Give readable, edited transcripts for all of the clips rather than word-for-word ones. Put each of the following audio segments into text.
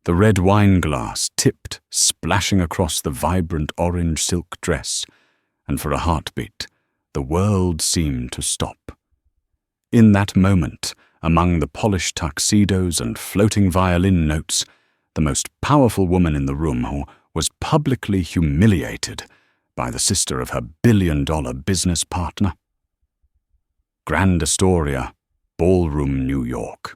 The red wine glass tipped, splashing across the vibrant orange silk dress, and for a heartbeat, the world seemed to stop. In that moment, among the polished tuxedos and floating violin notes, the most powerful woman in the room was publicly humiliated by the sister of her billion-dollar business partner. Grand Astoria, Ballroom, New York.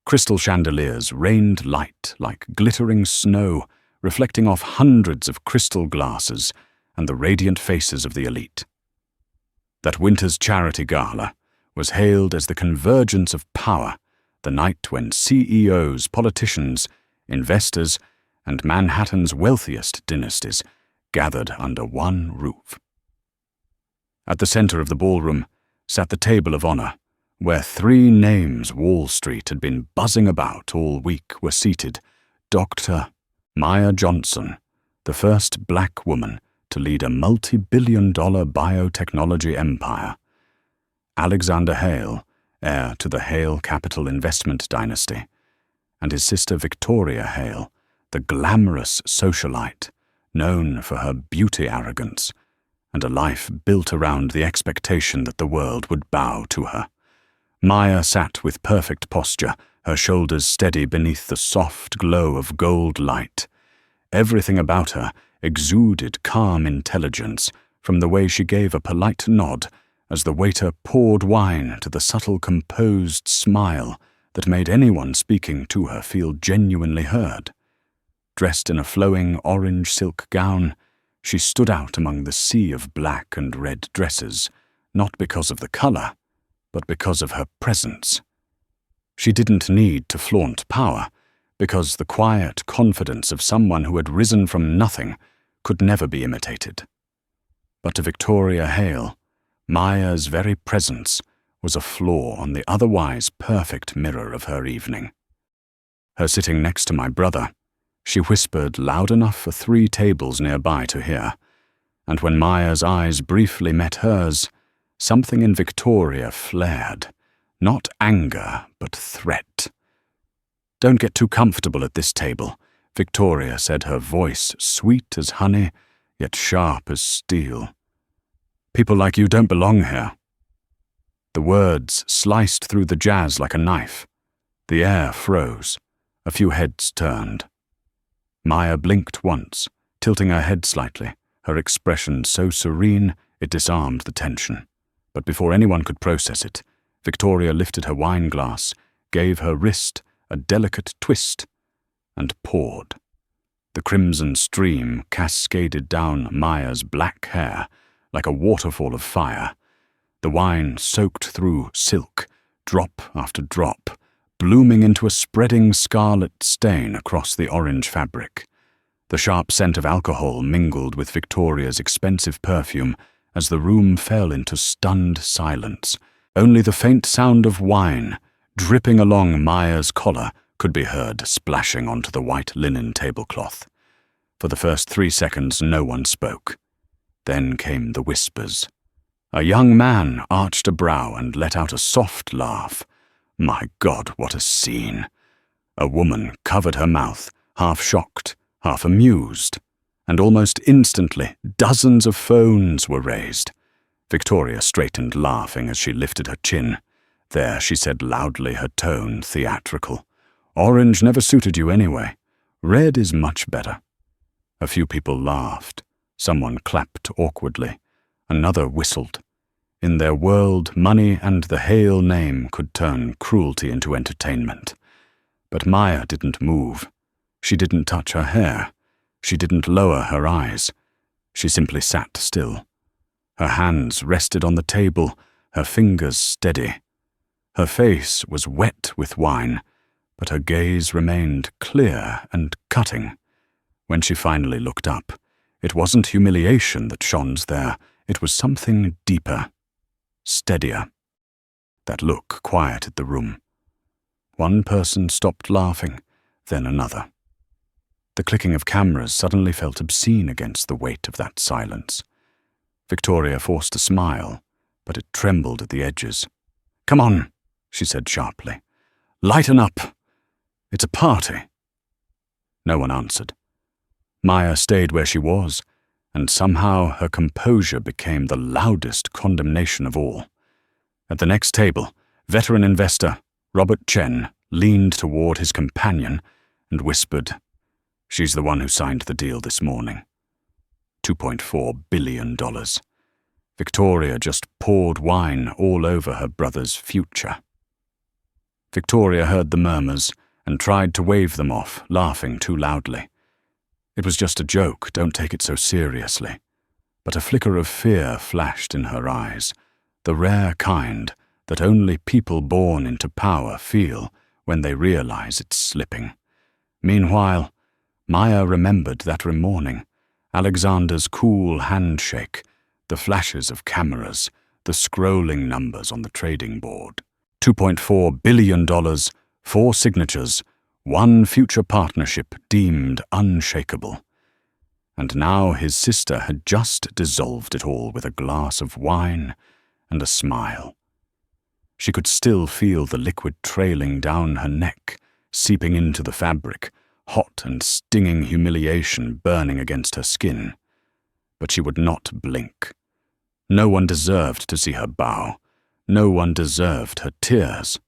Crystal chandeliers rained light like glittering snow, reflecting off hundreds of crystal glasses and the radiant faces of the elite. That winter's charity gala was hailed as the convergence of power, the night when CEOs, politicians, investors, and Manhattan's wealthiest dynasties gathered under one roof. At the center of the ballroom sat the table of honor, where three names Wall Street had been buzzing about all week were seated: Dr. Maya Johnson, the first black woman to lead a multi-billion-dollar biotechnology empire; Alexander Hale, heir to the Hale Capital investment dynasty; and his sister Victoria Hale, the glamorous socialite, known for her beauty arrogance and a life built around the expectation that the world would bow to her. Maya sat with perfect posture, her shoulders steady beneath the soft glow of gold light. Everything about her exuded calm intelligence, from the way she gave a polite nod as the waiter poured wine to the subtle composed smile that made anyone speaking to her feel genuinely heard. Dressed in a flowing orange silk gown, she stood out among the sea of black and red dresses, not because of the color, but because of her presence. She didn't need to flaunt power, because the quiet confidence of someone who had risen from nothing could never be imitated. But to Victoria Hale, Maya's very presence was a flaw on the otherwise perfect mirror of her evening. Her sitting next to my brother, she whispered loud enough for 3 tables nearby to hear, and when Maya's eyes briefly met hers, something in Victoria flared, not anger, but threat. "Don't get too comfortable at this table," Victoria said, her voice sweet as honey, yet sharp as steel. "People like you don't belong here." The words sliced through the jazz like a knife. The air froze. A few heads turned. Maya blinked once, tilting her head slightly, her expression so serene it disarmed the tension. But before anyone could process it, Victoria lifted her wine glass, gave her wrist a delicate twist, and poured. The crimson stream cascaded down Maya's black hair like a waterfall of fire. The wine soaked through silk, drop after drop, blooming into a spreading scarlet stain across the orange fabric. The sharp scent of alcohol mingled with Victoria's expensive perfume as the room fell into stunned silence. Only the faint sound of wine, dripping along Maya's collar, could be heard splashing onto the white linen tablecloth. For the first 3 seconds, no one spoke. Then came the whispers. A young man arched a brow and let out a soft laugh. My God, what a scene! A woman covered her mouth, half shocked, half amused, and almost instantly dozens of phones were raised. Victoria straightened, laughing as she lifted her chin. "There," she said loudly, her tone theatrical. "Orange never suited you anyway. Red is much better." A few people laughed. Someone clapped awkwardly. Another whistled. In their world, money and the Hale name could turn cruelty into entertainment. But Maya didn't move. She didn't touch her hair. She didn't lower her eyes. She simply sat still. Her hands rested on the table, her fingers steady. Her face was wet with wine, but her gaze remained clear and cutting. When she finally looked up, it wasn't humiliation that shone there, it was something deeper, steadier. That look quieted the room. One person stopped laughing, then another. The clicking of cameras suddenly felt obscene against the weight of that silence. Victoria forced a smile, but it trembled at the edges. "Come on," she said sharply. "Lighten up. It's a party." No one answered. Maya stayed where she was, and somehow her composure became the loudest condemnation of all. At the next table, veteran investor Robert Chen leaned toward his companion and whispered, "She's the one who signed the deal this morning. $2.4 billion. Victoria just poured wine all over her brother's future." Victoria heard the murmurs and tried to wave them off, laughing too loudly. It was just a joke, don't take it so seriously. But a flicker of fear flashed in her eyes, the rare kind that only people born into power feel when they realize it's slipping. Meanwhile, Maya remembered that morning, Alexander's cool handshake, the flashes of cameras, the scrolling numbers on the trading board. $2.4 billion, 4 signatures, 1 future partnership deemed unshakable. And now his sister had just dissolved it all with a glass of wine and a smile. She could still feel the liquid trailing down her neck, seeping into the fabric, hot and stinging humiliation burning against her skin. But she would not blink. No one deserved to see her bow. No one deserved her tears.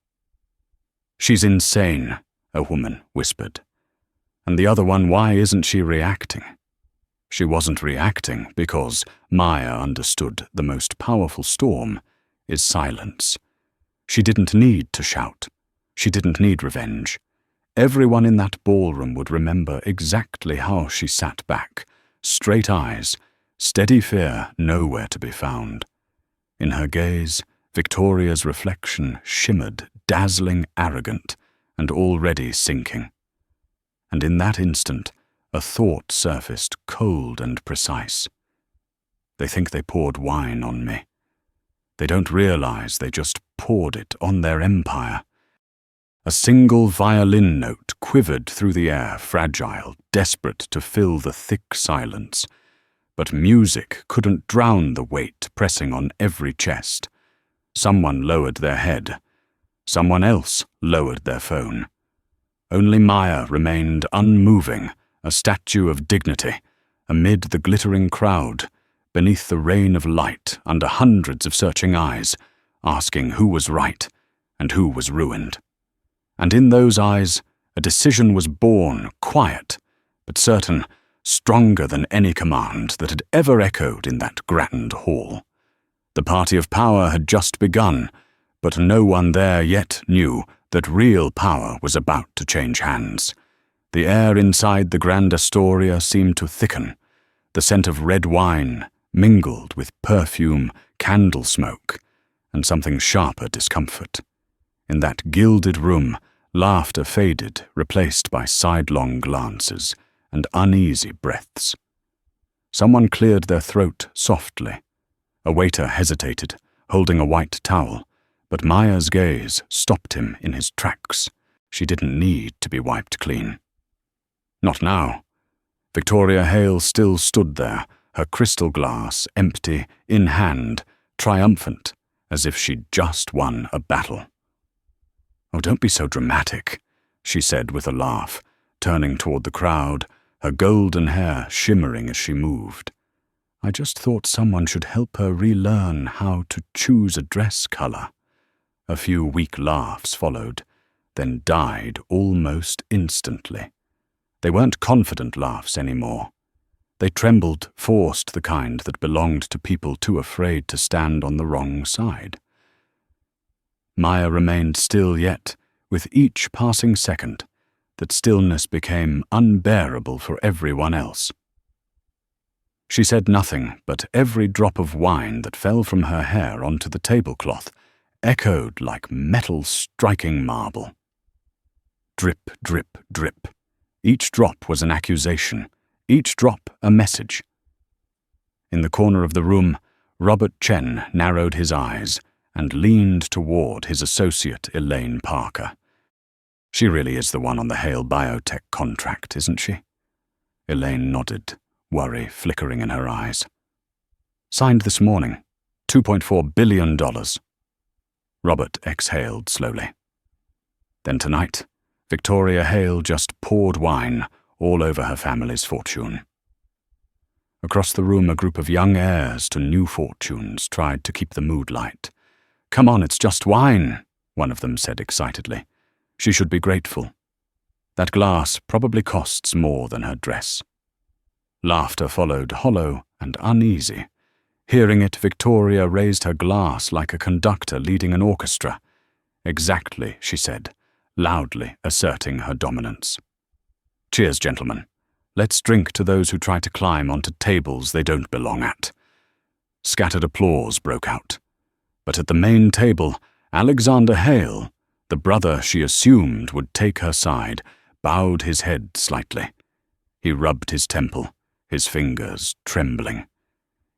"She's insane," a woman whispered. And the other one, why isn't she reacting? She wasn't reacting because Maya understood the most powerful storm is silence. She didn't need to shout. She didn't need revenge. Everyone in that ballroom would remember exactly how she sat back, straight eyes, steady fear nowhere to be found. In her gaze, Victoria's reflection shimmered, dazzling, arrogant, and already sinking. And in that instant, a thought surfaced, cold and precise. They think they poured wine on me. They don't realize they just poured it on their empire. A single violin note quivered through the air, fragile, desperate to fill the thick silence. But music couldn't drown the weight pressing on every chest. Someone lowered their head. Someone else lowered their phone. Only Maya remained unmoving, a statue of dignity, amid the glittering crowd, beneath the rain of light, under hundreds of searching eyes, asking who was right and who was ruined. And in those eyes, a decision was born, quiet, but certain, stronger than any command that had ever echoed in that grand hall. The party of power had just begun, but no one there yet knew that real power was about to change hands. The air inside the Grand Astoria seemed to thicken. The scent of red wine mingled with perfume, candle smoke, and something sharper discomfort. In that gilded room, laughter faded, replaced by sidelong glances and uneasy breaths. Someone cleared their throat softly. A waiter hesitated, holding a white towel, but Maya's gaze stopped him in his tracks. She didn't need to be wiped clean. Not now. Victoria Hale still stood there, her crystal glass empty, in hand, triumphant, as if she'd just won a battle. "Oh, don't be so dramatic," she said with a laugh, turning toward the crowd, her golden hair shimmering as she moved. "I just thought someone should help her relearn how to choose a dress color." A few weak laughs followed, then died almost instantly. They weren't confident laughs anymore. They trembled, forced, the kind that belonged to people too afraid to stand on the wrong side. Maya remained still yet, with each passing second, that stillness became unbearable for everyone else. She said nothing, but every drop of wine that fell from her hair onto the tablecloth echoed like metal striking marble. Drip, drip, drip. Each drop was an accusation, each drop a message. In the corner of the room, Robert Chen narrowed his eyes and leaned toward his associate Elaine Parker. "She really is the one on the Hale Biotech contract, isn't she?" Elaine nodded, worry flickering in her eyes. "Signed this morning. $2.4 billion. Robert exhaled slowly. Then tonight, Victoria Hale just poured wine, all over her family's fortune. Across the room, a group of young heirs to new fortunes tried to keep the mood light. "Come on, it's just wine," one of them said excitedly. "She should be grateful. That glass probably costs more than her dress." Laughter followed, hollow and uneasy. Hearing it, Victoria raised her glass like a conductor leading an orchestra. "Exactly," she said, loudly asserting her dominance. "Cheers, gentlemen. Let's drink to those who try to climb onto tables they don't belong at." Scattered applause broke out. But at the main table, Alexander Hale, the brother she assumed would take her side, bowed his head slightly. He rubbed his temple, his fingers trembling.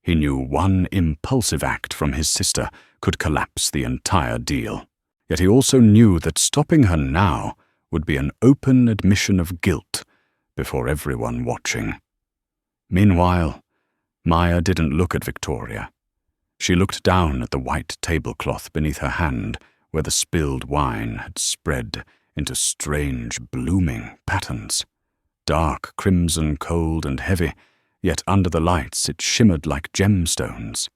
He knew one impulsive act from his sister could collapse the entire deal. Yet he also knew that stopping her now would be an open admission of guilt before everyone watching. Meanwhile, Maya didn't look at Victoria. She looked down at the white tablecloth beneath her hand where the spilled wine had spread into strange, blooming patterns. Dark crimson, cold and heavy, yet under the lights it shimmered like gemstones.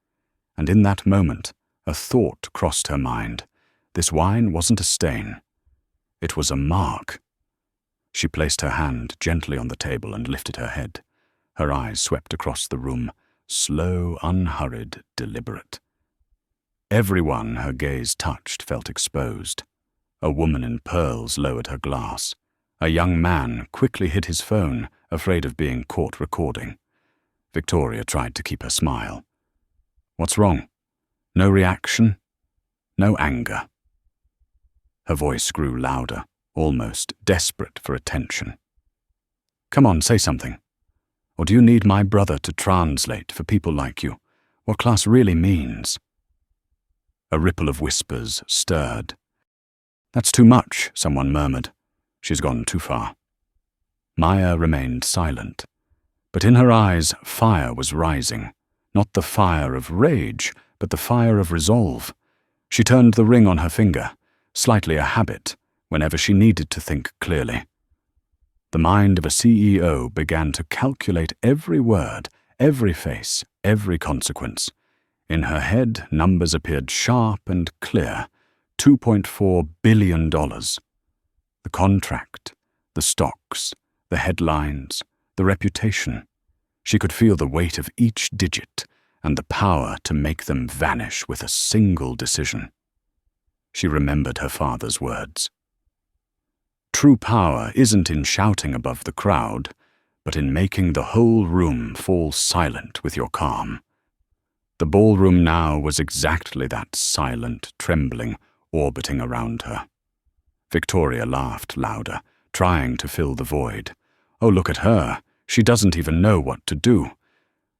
And in that moment, a thought crossed her mind. This wine wasn't a stain. It was a mark. She placed her hand gently on the table and lifted her head. Her eyes swept across the room, slow, unhurried, deliberate. Everyone her gaze touched felt exposed. A woman in pearls lowered her glass. A young man quickly hid his phone, afraid of being caught recording. Victoria tried to keep her smile. "What's wrong? No reaction? No anger?" Her voice grew louder, almost desperate for attention. "Come on, say something. Or do you need my brother to translate for people like you what class really means?" A ripple of whispers stirred. "That's too much," someone murmured. "She's gone too far." Maya remained silent, but in her eyes fire was rising, not the fire of rage, but the fire of resolve. She turned the ring on her finger, slightly a habit, whenever she needed to think clearly. The mind of a CEO began to calculate every word, every face, every consequence. In her head, numbers appeared sharp and clear. $2.4 billion. The contract, the stocks, the headlines, the reputation. She could feel the weight of each digit and the power to make them vanish with a single decision. She remembered her father's words. True power isn't in shouting above the crowd, but in making the whole room fall silent with your calm. The ballroom now was exactly that silent trembling orbiting around her. Victoria laughed louder, trying to fill the void. "Oh, look at her. She doesn't even know what to do.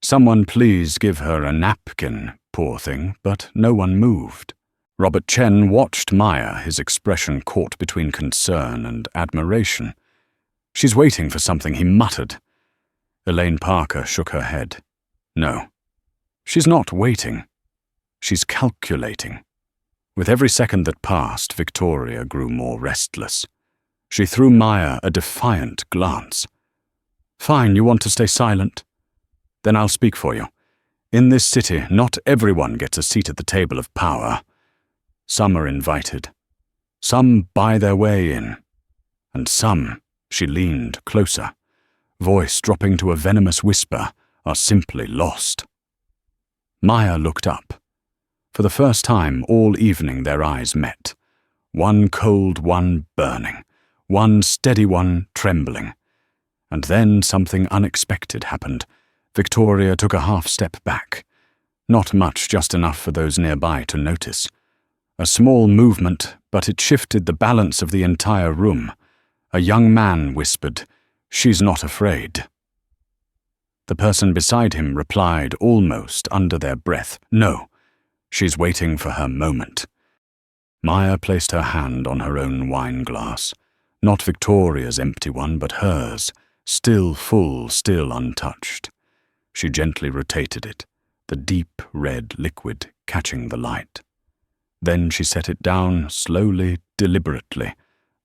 Someone please give her a napkin, poor thing," but no one moved. Robert Chen watched Maya, his expression caught between concern and admiration. "She's waiting for something," he muttered. Elaine Parker shook her head. "No. She's not waiting. She's calculating." With every second that passed, Victoria grew more restless. She threw Maya a defiant glance. "Fine, you want to stay silent? Then I'll speak for you. In this city, not everyone gets a seat at the table of power. Some are invited. Some buy their way in. And some," she leaned closer, voice dropping to a venomous whisper, "are simply lost." Maya looked up. For the first time all evening their eyes met. One cold, one burning. One steady, one trembling. And then something unexpected happened. Victoria took a half step back. Not much, just enough for those nearby to notice. A small movement, but it shifted the balance of the entire room. A young man whispered, "She's not afraid." The person beside him replied almost under their breath, "No, she's waiting for her moment." Maya placed her hand on her own wine glass. Not Victoria's empty one, but hers, still full, still untouched. She gently rotated it, the deep red liquid catching the light. Then she set it down slowly, deliberately,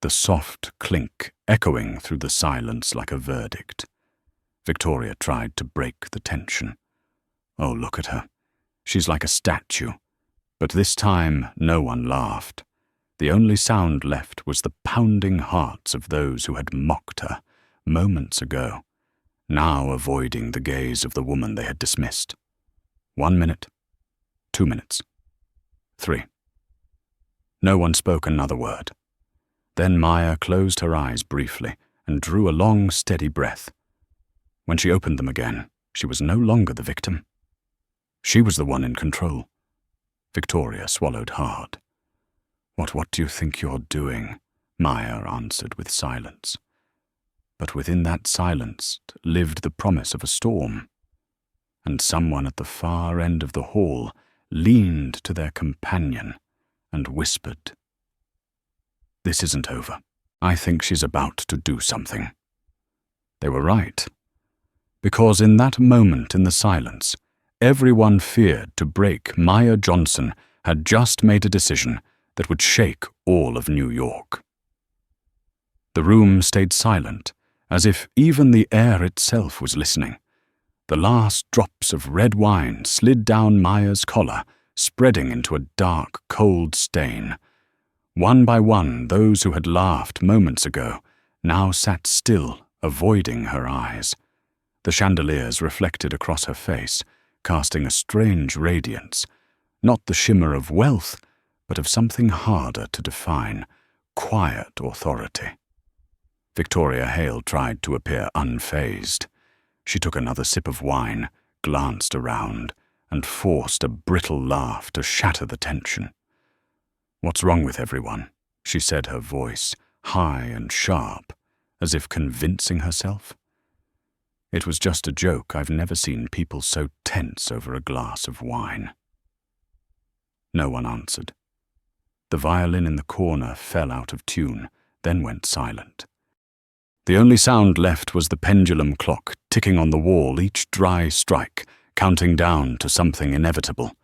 the soft clink echoing through the silence like a verdict. Victoria tried to break the tension. Oh, look at her. She's like a statue. But this time no one laughed. The only sound left was the pounding hearts of those who had mocked her moments ago, now avoiding the gaze of the woman they had dismissed. 1 minute, 2 minutes, 3. No one spoke another word. Then Maya closed her eyes briefly and drew a long, steady breath. When she opened them again, she was no longer the victim. She was the one in control. Victoria swallowed hard. What do you think you're doing?" Maya answered with silence. But within that silence lived the promise of a storm. And someone at the far end of the hall leaned to their companion and whispered, "This isn't over. I think she's about to do something." They were right. Because in that moment in the silence, everyone feared to break Maya Johnson had just made a decision that would shake all of New York. The room stayed silent, as if even the air itself was listening. The last drops of red wine slid down Maya's collar, spreading into a dark, cold stain. One by one, those who had laughed moments ago now sat still, avoiding her eyes. The chandeliers reflected across her face, casting a strange radiance, not the shimmer of wealth, but of something harder to define, quiet authority. Victoria Hale tried to appear unfazed. She took another sip of wine, glanced around, and forced a brittle laugh to shatter the tension. "What's wrong with everyone?" she said, her voice high and sharp, as if convincing herself. It was just a joke. I've never seen people so tense over a glass of wine. No one answered. The violin in the corner fell out of tune, then went silent. The only sound left was the pendulum clock ticking on the wall, each dry strike counting down to something inevitable.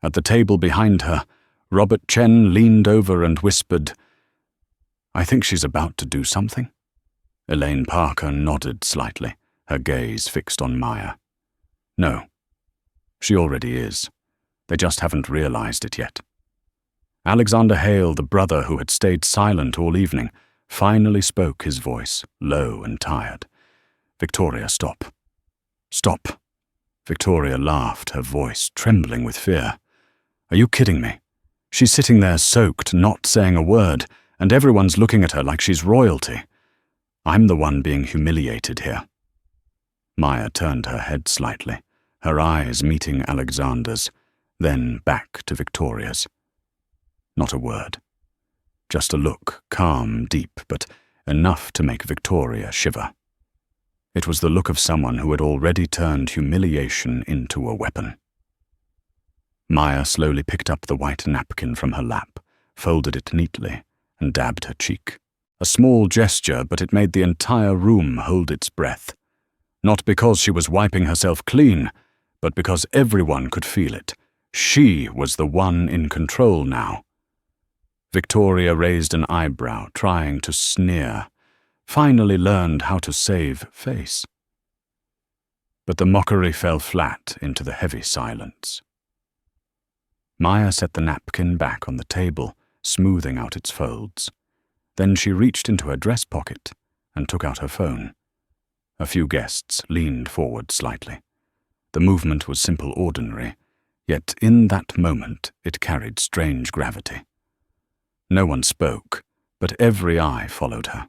At the table behind her, Robert Chen leaned over and whispered, "I think she's about to do something." Elaine Parker nodded slightly, her gaze fixed on Maya. "No, she already is. They just haven't realized it yet." Alexander Hale, the brother who had stayed silent all evening, finally spoke, his voice low and tired. "Victoria, stop. Stop." Victoria laughed, her voice trembling with fear. "Are you kidding me? She's sitting there soaked, not saying a word, and everyone's looking at her like she's royalty. I'm the one being humiliated here." Maya turned her head slightly, her eyes meeting Alexander's, then back to Victoria's. Not a word. Just a look, calm, deep, but enough to make Victoria shiver. It was the look of someone who had already turned humiliation into a weapon. Maya slowly picked up the white napkin from her lap, folded it neatly, and dabbed her cheek. A small gesture, but it made the entire room hold its breath. Not because she was wiping herself clean, but because everyone could feel it. She was the one in control now. Victoria raised an eyebrow, trying to sneer, finally learned how to save face. But the mockery fell flat into the heavy silence. Maya set the napkin back on the table, smoothing out its folds. Then she reached into her dress pocket and took out her phone. A few guests leaned forward slightly. The movement was simple, ordinary, yet in that moment it carried strange gravity. No one spoke, but every eye followed her.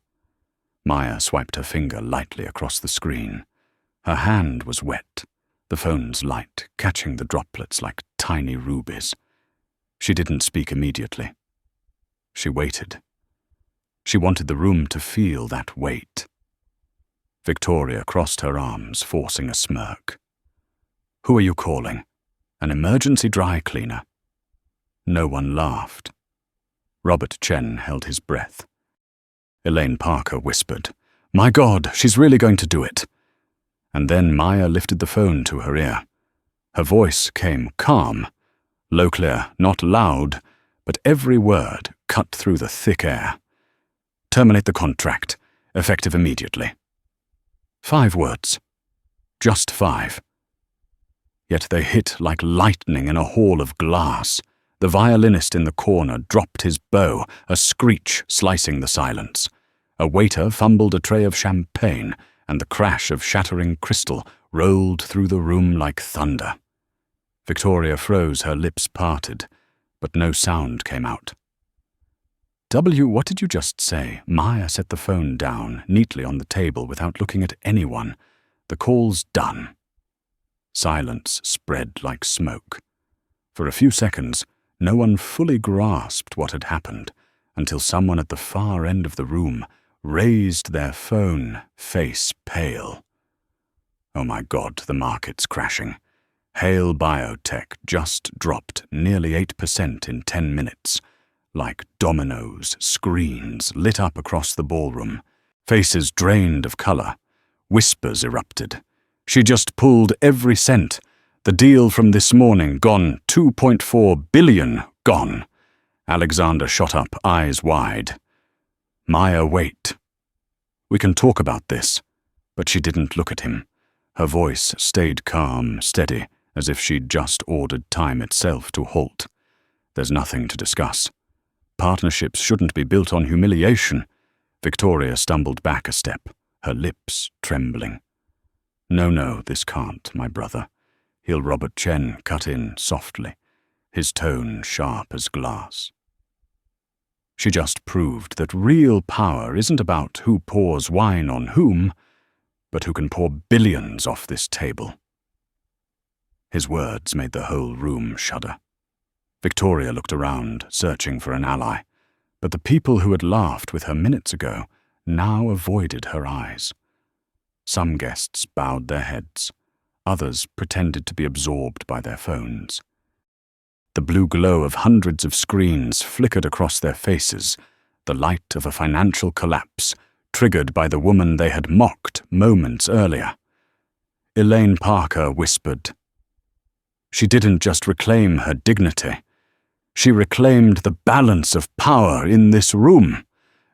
Maya swiped her finger lightly across the screen. Her hand was wet, the phone's light catching the droplets like tiny rubies. She didn't speak immediately. She waited. She wanted the room to feel that weight. Victoria crossed her arms, forcing a smirk. "Who are you calling? An emergency dry cleaner?" No one laughed. Robert Chen held his breath. Elaine Parker whispered, "My God, she's really going to do it." And then Maya lifted the phone to her ear. Her voice came calm, low clear, not loud, but every word cut through the thick air. terminate the contract, effective immediately. 5 words. Just 5. Yet they hit like lightning in a hall of glass. The violinist in the corner dropped his bow, a screech slicing the silence. A waiter fumbled a tray of champagne, and the crash of shattering crystal rolled through the room like thunder. Victoria froze, her lips parted, but no sound came out. What did you just say? Maya set the phone down neatly on the table without looking at anyone. The call's done. Silence spread like smoke. For a few seconds, no one fully grasped what had happened, until someone at the far end of the room raised their phone, face pale. Oh my God, the market's crashing. Hale Biotech just dropped nearly 8% in 10 minutes. Like dominoes, screens lit up across the ballroom. Faces drained of color. Whispers erupted. She just pulled every cent. The deal from this morning gone. 2.4 billion gone. Alexander shot up, eyes wide. Maya, wait. We can talk about this. But she didn't look at him. Her voice stayed calm, steady, as if she'd just ordered time itself to halt. There's nothing to discuss. Partnerships shouldn't be built on humiliation. Victoria stumbled back a step, her lips trembling. No, this can't, my brother. Robert Chen cut in softly, his tone sharp as glass. She just proved that real power isn't about who pours wine on whom, but who can pour billions off this table. His words made the whole room shudder. Victoria looked around, searching for an ally, but the people who had laughed with her minutes ago now avoided her eyes. Some guests bowed their heads. Others pretended to be absorbed by their phones. The blue glow of hundreds of screens flickered across their faces, the light of a financial collapse, triggered by the woman they had mocked moments earlier. Elaine Parker whispered. She didn't just reclaim her dignity. She reclaimed the balance of power in this room.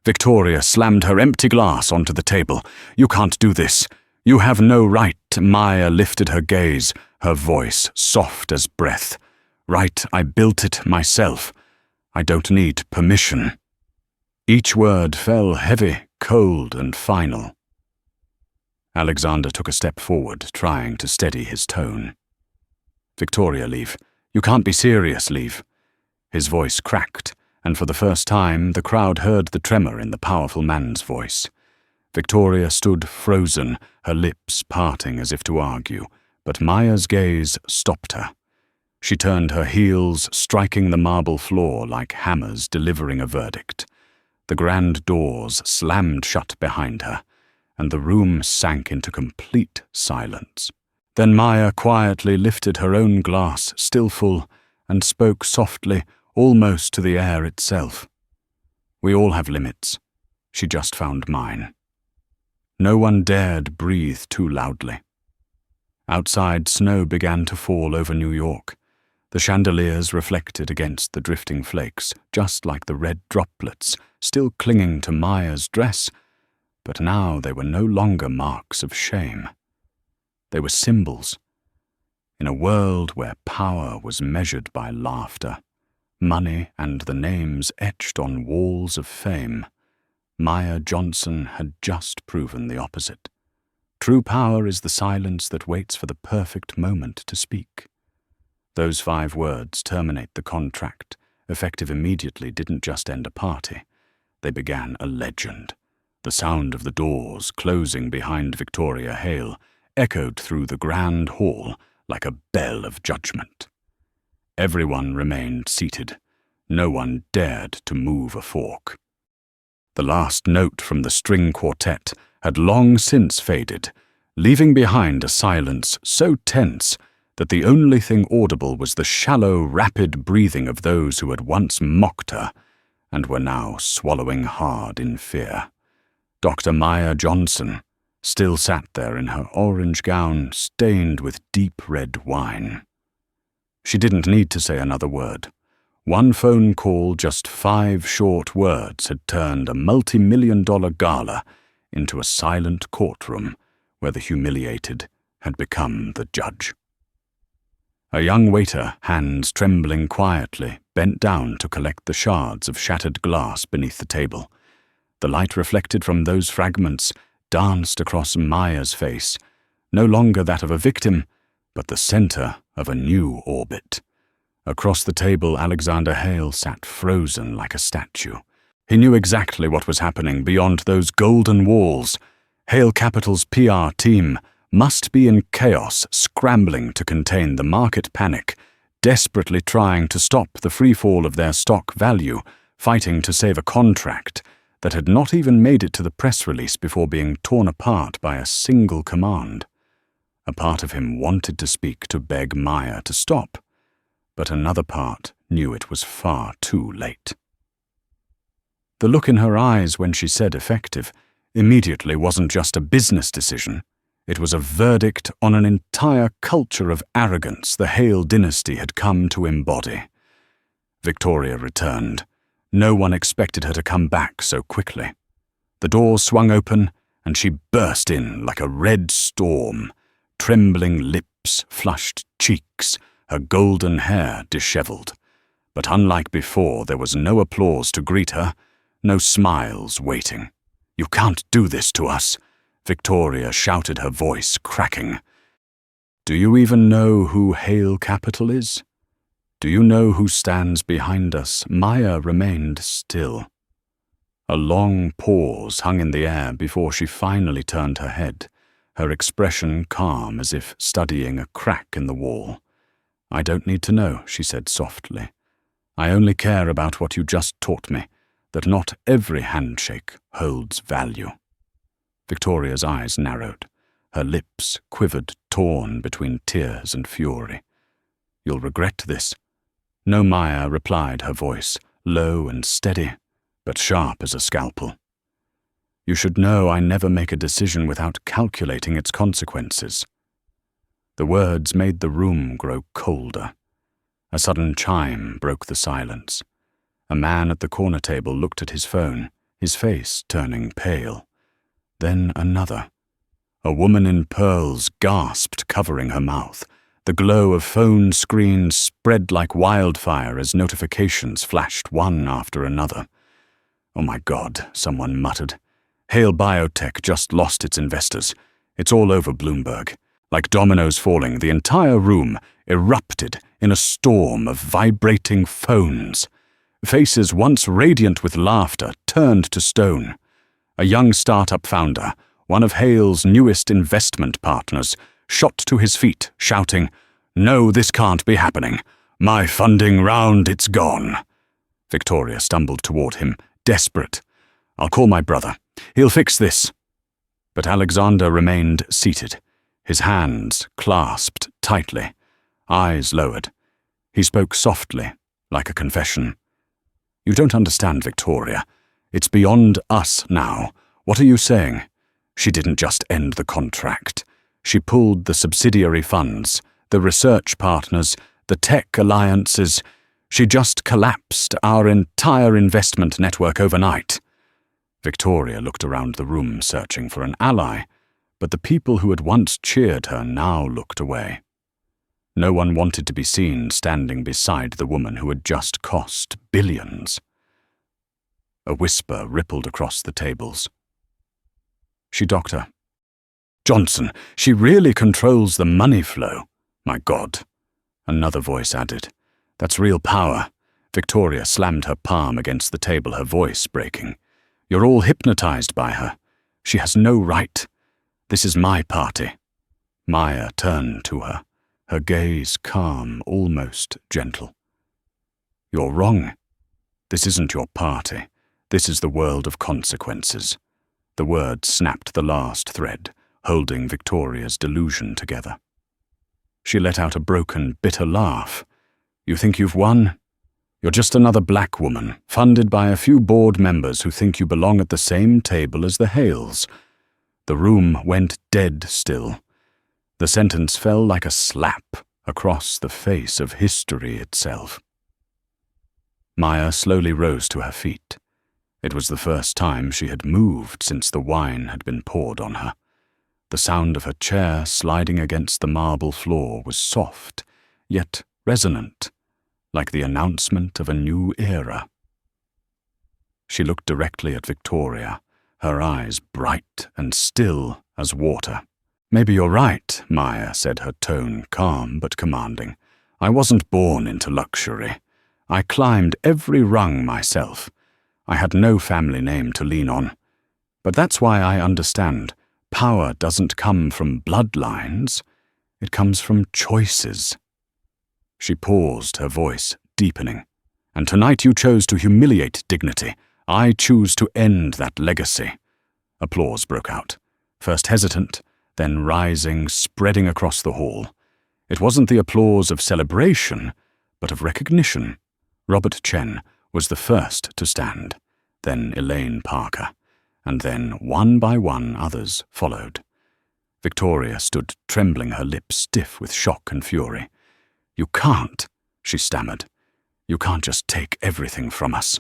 Victoria slammed her empty glass onto the table. You can't do this. You have no right. Maya lifted her gaze, her voice soft as breath. Right, I built it myself. I don't need permission. Each word fell heavy, cold, and final. Alexander took a step forward, trying to steady his tone. Victoria, Leaf. You can't be serious, Leaf. His voice cracked, and for the first time the crowd heard the tremor in the powerful man's voice. Victoria stood frozen, her lips parting as if to argue, but Maya's gaze stopped her. She turned her heels, striking the marble floor like hammers delivering a verdict. The grand doors slammed shut behind her, and the room sank into complete silence. Then Maya quietly lifted her own glass, still full, and spoke softly, almost to the air itself. We all have limits. She just found mine. No one dared breathe too loudly. Outside, snow began to fall over New York. The chandeliers reflected against the drifting flakes, just like the red droplets, still clinging to Maya's dress, but now they were no longer marks of shame. They were symbols. In a world where power was measured by laughter, money and the names etched on walls of fame, Maya Johnson had just proven the opposite. True power is the silence that waits for the perfect moment to speak. Those 5 words, terminate the contract, effective immediately, didn't just end a party. They began a legend. The sound of the doors closing behind Victoria Hale echoed through the grand hall like a bell of judgment. Everyone remained seated. No one dared to move a fork. The last note from the string quartet had long since faded, leaving behind a silence so tense that the only thing audible was the shallow, rapid breathing of those who had once mocked her and were now swallowing hard in fear. Dr. Maya Johnson still sat there in her orange gown stained with deep red wine. She didn't need to say another word. One phone call, just 5 short words, had turned a multi-million-dollar gala into a silent courtroom where the humiliated had become the judge. A young waiter, hands trembling quietly, bent down to collect the shards of shattered glass beneath the table. The light reflected from those fragments danced across Maya's face, no longer that of a victim, but the center of a new orbit. Across the table, Alexander Hale sat frozen like a statue. He knew exactly what was happening beyond those golden walls. Hale Capital's PR team must be in chaos, scrambling to contain the market panic, desperately trying to stop the freefall of their stock value, fighting to save a contract that had not even made it to the press release before being torn apart by a single command. A part of him wanted to speak to beg Maya to stop, but another part knew it was far too late. The look in her eyes when she said effective immediately wasn't just a business decision. It was a verdict on an entire culture of arrogance the Hale dynasty had come to embody. Victoria returned. No one expected her to come back so quickly. The doors swung open, and she burst in like a red storm, trembling lips, flushed cheeks, her golden hair disheveled. But unlike before, there was no applause to greet her, no smiles waiting. "You can't do this to us," Victoria shouted, her voice cracking. "Do you even know who Hale Capital is? Do you know who stands behind us?" Maya remained still. A long pause hung in the air before she finally turned her head, her expression calm as if studying a crack in the wall. "I don't need to know," she said softly. "I only care about what you just taught me, that not every handshake holds value." Victoria's eyes narrowed. Her lips quivered, torn between tears and fury. "You'll regret this." "No," Maya replied, her voice low and steady, but sharp as a scalpel. "You should know I never make a decision without calculating its consequences." The words made the room grow colder. A sudden chime broke the silence. A man at the corner table looked at his phone, his face turning pale. Then another. A woman in pearls gasped, covering her mouth. The glow of phone screens spread like wildfire as notifications flashed one after another. "Oh my God," someone muttered. "Hale Biotech just lost its investors. It's all over Bloomberg." Like dominoes falling, the entire room erupted in a storm of vibrating phones. Faces once radiant with laughter turned to stone. A young startup founder, one of Hale's newest investment partners, shot to his feet, shouting, "No, this can't be happening. My funding round, it's gone." Victoria stumbled toward him, desperate. "I'll call my brother. He'll fix this." But Alexander remained seated, his hands clasped tightly, eyes lowered. He spoke softly, like a confession. "You don't understand, Victoria. It's beyond us now. What are you saying?" She didn't just end the contract. She pulled the subsidiary funds, the research partners, the tech alliances. She just collapsed our entire investment network overnight. Victoria looked around the room, searching for an ally, but the people who had once cheered her now looked away. No one wanted to be seen standing beside the woman who had just cost billions. A whisper rippled across the tables. "She doctor. Johnson, she really controls the money flow. My God." Another voice added. "That's real power." Victoria slammed her palm against the table, her voice breaking. "You're all hypnotized by her. She has no right. This is my party." Maya turned to her, her gaze calm, almost gentle. "You're wrong. This isn't your party. This is the world of consequences." The word snapped the last thread, holding Victoria's delusion together. She let out a broken, bitter laugh. "You think you've won? You're just another black woman, funded by a few board members who think you belong at the same table as the Hales." The room went dead still. The sentence fell like a slap across the face of history itself. Maya slowly rose to her feet. It was the first time she had moved since the wine had been poured on her. The sound of her chair sliding against the marble floor was soft, yet resonant, like the announcement of a new era. She looked directly at Victoria, her eyes bright and still as water. "Maybe you're right," Maya said, her tone calm but commanding. "I wasn't born into luxury. I climbed every rung myself. I had no family name to lean on. But that's why I understand. Power doesn't come from bloodlines. It comes from choices." She paused, her voice deepening. "And tonight you chose to humiliate dignity. I choose to end that legacy." Applause broke out, first hesitant, then rising, spreading across the hall. It wasn't the applause of celebration, but of recognition. Robert Chen was the first to stand, then Elaine Parker, and then one by one others followed. Victoria stood trembling, her lips stiff with shock and fury. "You can't," she stammered. "You can't just take everything from us."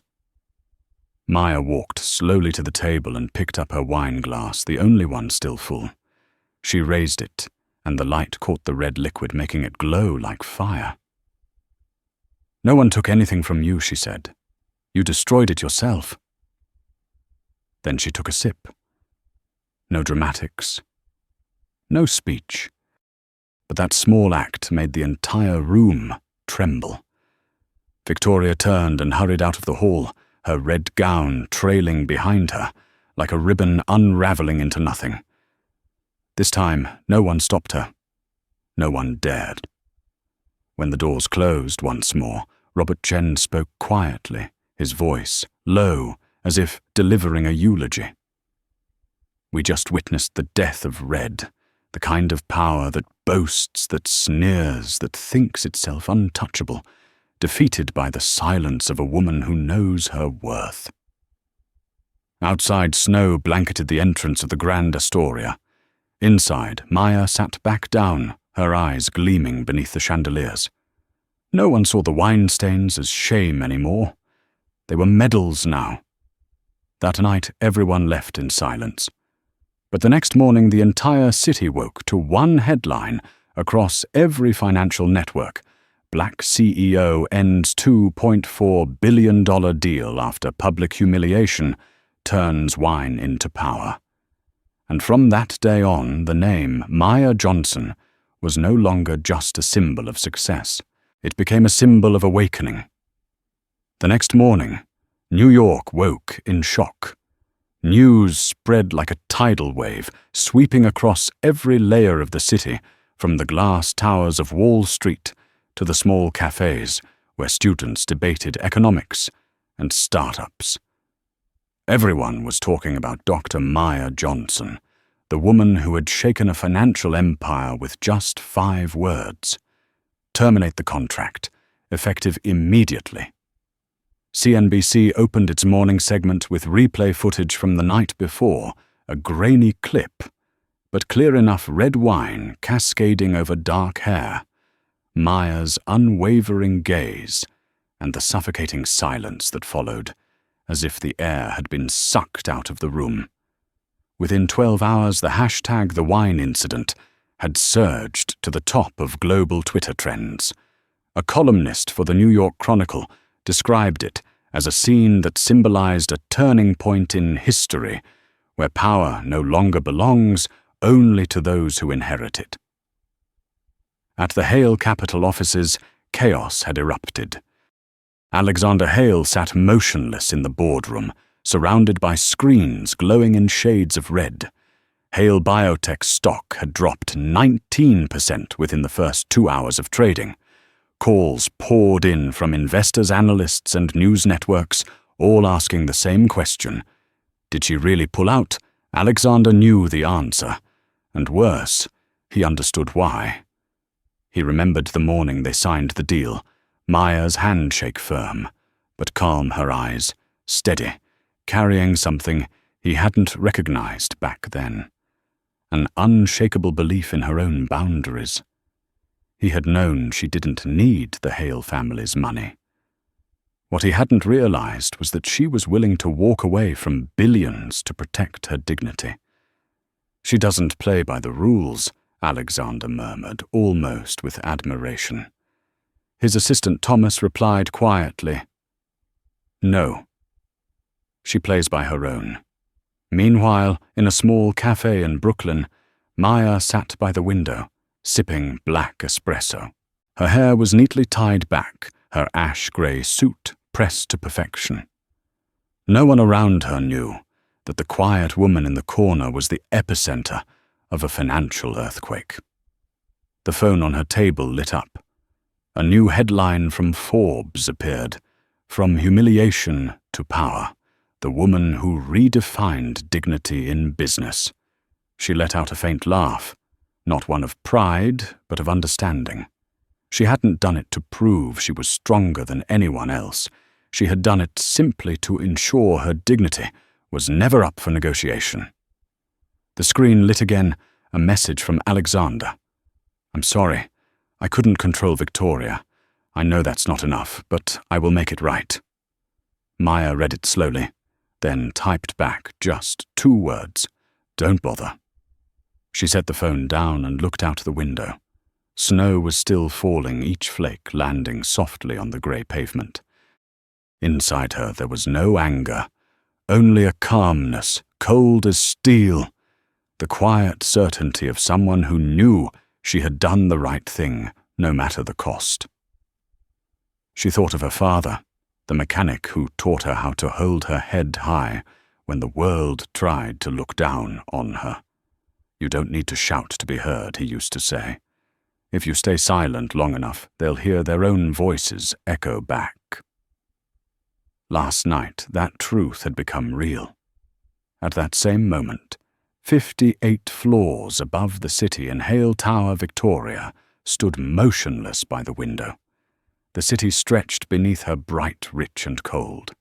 Maya walked slowly to the table and picked up her wine glass, the only one still full. She raised it, and the light caught the red liquid, making it glow like fire. "No one took anything from you," she said. "You destroyed it yourself." Then she took a sip. No dramatics, no speech. But that small act made the entire room tremble. Victoria turned and hurried out of the hall, her red gown trailing behind her, like a ribbon unraveling into nothing. This time, no one stopped her. No one dared. When the doors closed once more, Robert Chen spoke quietly, his voice low, as if delivering a eulogy. "We just witnessed the death of Red, the kind of power that boasts, that sneers, that thinks itself untouchable, defeated by the silence of a woman who knows her worth." Outside, snow blanketed the entrance of the Grand Astoria. Inside, Maya sat back down, her eyes gleaming beneath the chandeliers. No one saw the wine stains as shame anymore. They were medals now. That night, everyone left in silence. But the next morning, the entire city woke to one headline across every financial network. Black CEO ends $2.4 billion deal after public humiliation, turns wine into power. And from that day on, the name Maya Johnson was no longer just a symbol of success. It became a symbol of awakening. The next morning, New York woke in shock. News spread like a tidal wave, sweeping across every layer of the city, from the glass towers of Wall Street to the small cafes where students debated economics and startups. Everyone was talking about Dr. Maya Johnson, the woman who had shaken a financial empire with just 5 words. Terminate the contract, effective immediately. CNBC opened its morning segment with replay footage from the night before, a grainy clip, but clear enough red wine cascading over dark hair, Maya's unwavering gaze, and the suffocating silence that followed, as if the air had been sucked out of the room. Within 12 hours, the hashtag The Wine Incident had surged to the top of global Twitter trends. A columnist for the New York Chronicle described it as a scene that symbolized a turning point in history, where power no longer belongs only to those who inherit it. At the Hale Capital offices, chaos had erupted. Alexander Hale sat motionless in the boardroom, surrounded by screens glowing in shades of red. Hale Biotech stock had dropped 19% within the first 2 hours of trading. Calls poured in from investors, analysts, and news networks, all asking the same question. Did she really pull out? Alexander knew the answer. And worse, he understood why. He remembered the morning they signed the deal, Maya's handshake firm, but calm her eyes, steady, carrying something he hadn't recognized back then. An unshakable belief in her own boundaries. He had known she didn't need the Hale family's money. What he hadn't realized was that she was willing to walk away from billions to protect her dignity. "She doesn't play by the rules," Alexander murmured, almost with admiration. His assistant Thomas replied quietly, "No. She plays by her own." Meanwhile, in a small cafe in Brooklyn, Maya sat by the window, sipping black espresso. Her hair was neatly tied back, her ash-grey suit pressed to perfection. No one around her knew that the quiet woman in the corner was the epicenter of a financial earthquake. The phone on her table lit up. A new headline from Forbes appeared, "From humiliation to power, the woman who redefined dignity in business." She let out a faint laugh, not one of pride, but of understanding. She hadn't done it to prove she was stronger than anyone else. She had done it simply to ensure her dignity was never up for negotiation. The screen lit again, a message from Alexander. "I'm sorry. I couldn't control Victoria. I know that's not enough, but I will make it right." Maya read it slowly, then typed back just 2 words, "Don't bother." She set the phone down and looked out the window. Snow was still falling, each flake landing softly on the grey pavement. Inside her there was no anger, only a calmness, cold as steel, the quiet certainty of someone who knew she had done the right thing, no matter the cost. She thought of her father, the mechanic who taught her how to hold her head high when the world tried to look down on her. "You don't need to shout to be heard," he used to say. "If you stay silent long enough, they'll hear their own voices echo back." Last night, that truth had become real. At that same moment, 58 floors above the city in Hale Tower, Victoria, stood motionless by the window. The city stretched beneath her, bright, rich, and cold.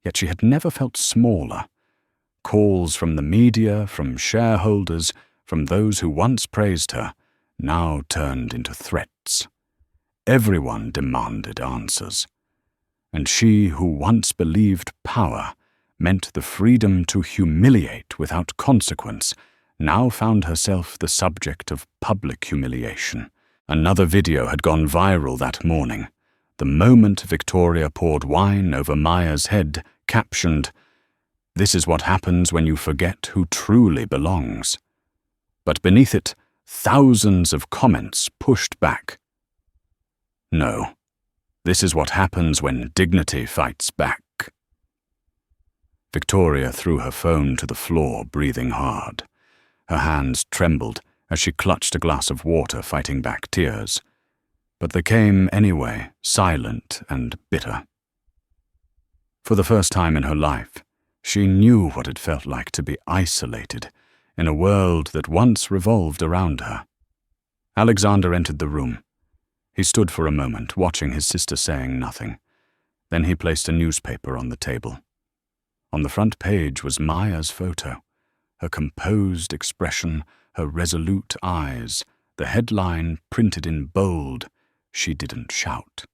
Yet she had never felt smaller. Calls from the media, from shareholders, from those who once praised her, now turned into threats. Everyone demanded answers. And she who once believed power meant the freedom to humiliate without consequence now found herself the subject of public humiliation. Another video had gone viral that morning. The moment Victoria poured wine over Maya's head, captioned, "This is what happens when you forget who truly belongs." But beneath it, thousands of comments pushed back. "No, this is what happens when dignity fights back." Victoria threw her phone to the floor, breathing hard. Her hands trembled as she clutched a glass of water, fighting back tears. But they came anyway, silent and bitter. For the first time in her life, she knew what it felt like to be isolated in a world that once revolved around her. Alexander entered the room. He stood for a moment, watching his sister, saying nothing. Then he placed a newspaper on the table. On the front page was Maya's photo, her composed expression, her resolute eyes, the headline printed in bold, "She didn't shout.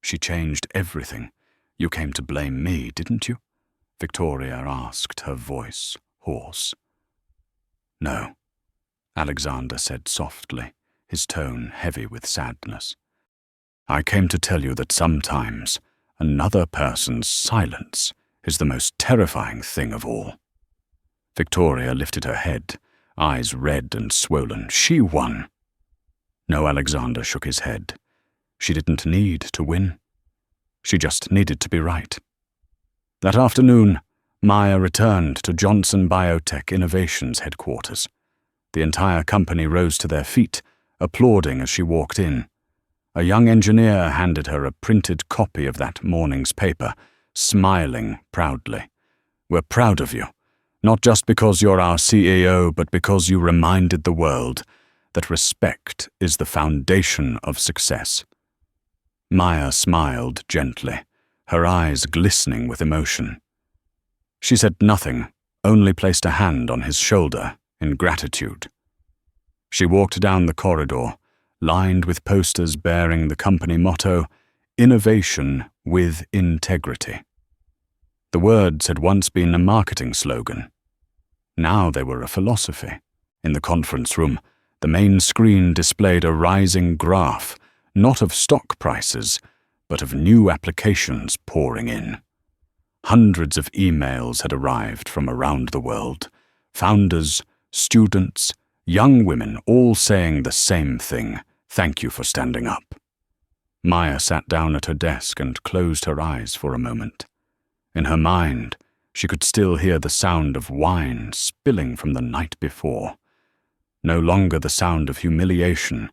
She changed everything. You came to blame me, didn't you?" Victoria asked, her voice hoarse. "No," Alexander said softly, his tone heavy with sadness. "I came to tell you that sometimes another person's silence is the most terrifying thing of all." Victoria lifted her head, eyes red and swollen. She won. No, Alexander shook his head. She didn't need to win. She just needed to be right. That afternoon, Maya returned to Johnson Biotech Innovations headquarters. The entire company rose to their feet, applauding as she walked in. A young engineer handed her a printed copy of that morning's paper, smiling proudly. "We're proud of you, not just because you're our CEO, but because you reminded the world that respect is the foundation of success." Maya smiled gently, her eyes glistening with emotion. She said nothing, only placed a hand on his shoulder in gratitude. She walked down the corridor, lined with posters bearing the company motto, innovation with integrity. The words had once been a marketing slogan. Now they were a philosophy. In the conference room, the main screen displayed a rising graph, not of stock prices, but of new applications pouring in. Hundreds of emails had arrived from around the world. Founders, students, young women all saying the same thing: "Thank you for standing up." Maya sat down at her desk and closed her eyes for a moment. In her mind, she could still hear the sound of wine spilling from the night before. No longer the sound of humiliation,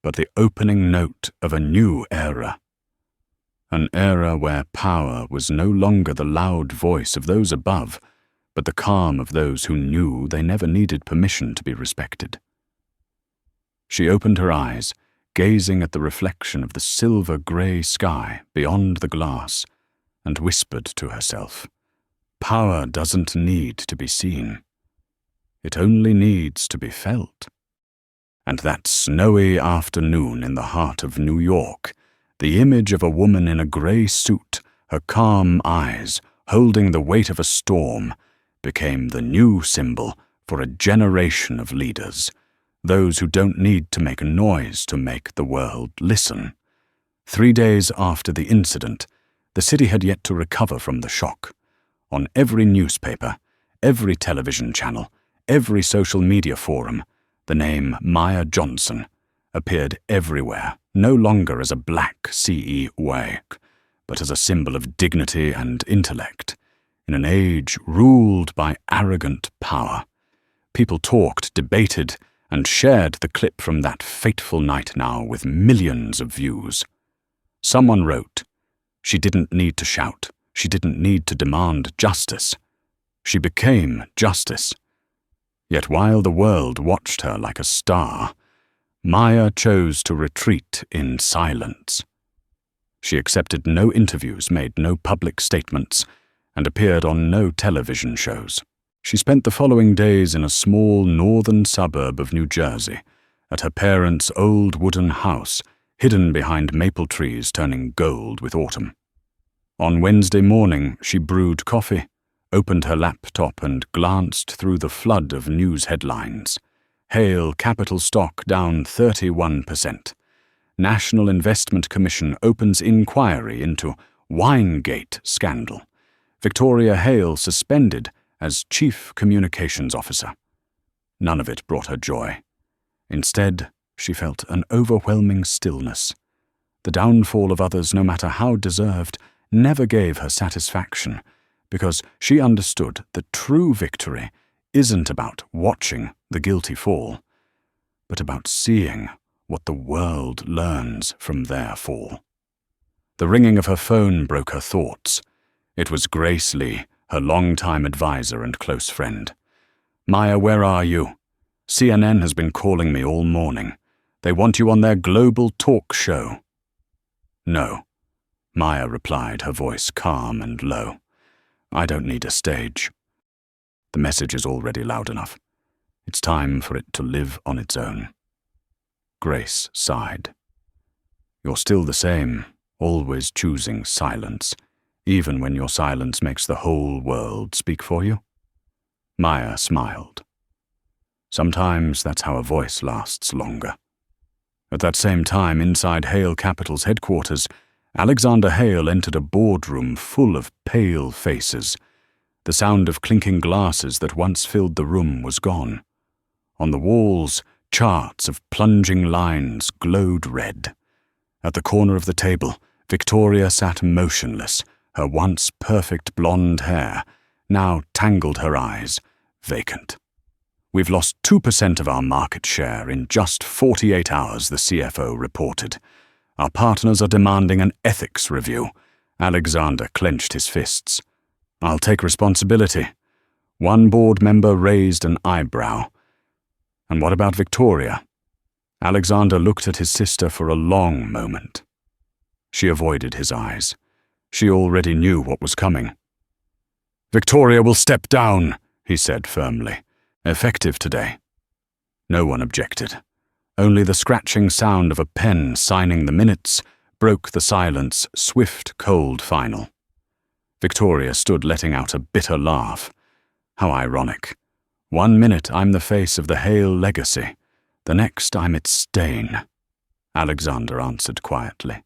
but the opening note of a new era. An era where power was no longer the loud voice of those above, but the calm of those who knew they never needed permission to be respected. She opened her eyes, gazing at the reflection of the silver-grey sky beyond the glass, and whispered to herself, "Power doesn't need to be seen. It only needs to be felt." And that snowy afternoon in the heart of New York, the image of a woman in a grey suit, her calm eyes holding the weight of a storm, became the new symbol for a generation of leaders, those who don't need to make a noise to make the world listen. 3 days after the incident, the city had yet to recover from the shock. On every newspaper, every television channel, every social media forum, the name Maya Johnson appeared everywhere, no longer as a black CEO, but as a symbol of dignity and intellect. In an age ruled by arrogant power, people talked, debated, and shared the clip from that fateful night now with millions of views. Someone wrote, "She didn't need to shout. She didn't need to demand justice. She became justice." Yet while the world watched her like a star, Maya chose to retreat in silence. She accepted no interviews, made no public statements, and appeared on no television shows. She spent the following days in a small northern suburb of New Jersey, at her parents' old wooden house, hidden behind maple trees turning gold with autumn. On Wednesday morning, she brewed coffee, opened her laptop and glanced through the flood of news headlines. Hale Capital stock down 31%. National Investment Commission opens inquiry into Winegate scandal. Victoria Hale suspended as Chief Communications Officer. None of it brought her joy. Instead, she felt an overwhelming stillness. The downfall of others, no matter how deserved, never gave her satisfaction, because she understood that true victory isn't about watching the guilty fall, but about seeing what the world learns from their fall. The ringing of her phone broke her thoughts. It was Grace Lee, her longtime advisor and close friend. "Maya, where are you? CNN has been calling me all morning. They want you on their global talk show." "No," Maya replied, her voice calm and low. "I don't need a stage. The message is already loud enough. It's time for it to live on its own." Grace sighed. "You're still the same, always choosing silence, even when your silence makes the whole world speak for you?" Maya smiled. Sometimes that's how a voice lasts longer. At that same time, inside Hale Capital's headquarters, Alexander Hale entered a boardroom full of pale faces. The sound of clinking glasses that once filled the room was gone. On the walls, charts of plunging lines glowed red. At the corner of the table, Victoria sat motionless, her once perfect blonde hair, now tangled her eyes, vacant. "We've lost 2% of our market share in just 48 hours, the CFO reported. Our partners are demanding an ethics review." Alexander clenched his fists. "I'll take responsibility." One board member raised an eyebrow. "And what about Victoria?" Alexander looked at his sister for a long moment. She avoided his eyes. She already knew what was coming. "Victoria will step down," he said firmly. "Effective today." No one objected. Only the scratching sound of a pen signing the minutes broke the silence, swift, cold final. Victoria stood letting out a bitter laugh. How ironic. 1 minute I'm the face of the Hale legacy, the next I'm its stain. Alexander answered quietly.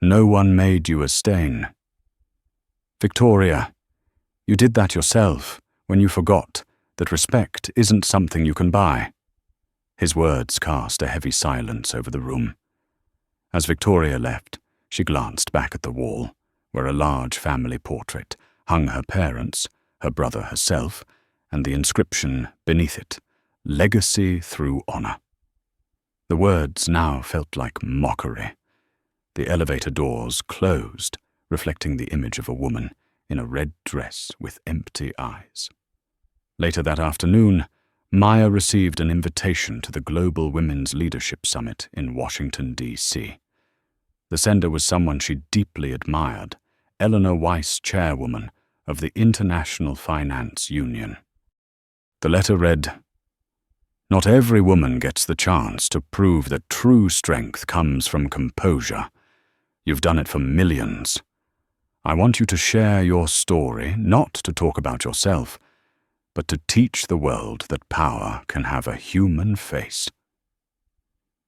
No one made you a stain. Victoria, you did that yourself when you forgot that respect isn't something you can buy. His words cast a heavy silence over the room. As Victoria left, she glanced back at the wall, where a large family portrait hung her parents, her brother herself, and the inscription beneath it, Legacy through Honor. The words now felt like mockery. The elevator doors closed, reflecting the image of a woman in a red dress with empty eyes. Later that afternoon, Maya received an invitation to the Global Women's Leadership Summit in Washington, D.C. The sender was someone she deeply admired, Eleanor Weiss, chairwoman of the International Finance Union. The letter read, Not every woman gets the chance to prove that true strength comes from composure. You've done it for millions. I want you to share your story, not to talk about yourself, but to teach the world that power can have a human face.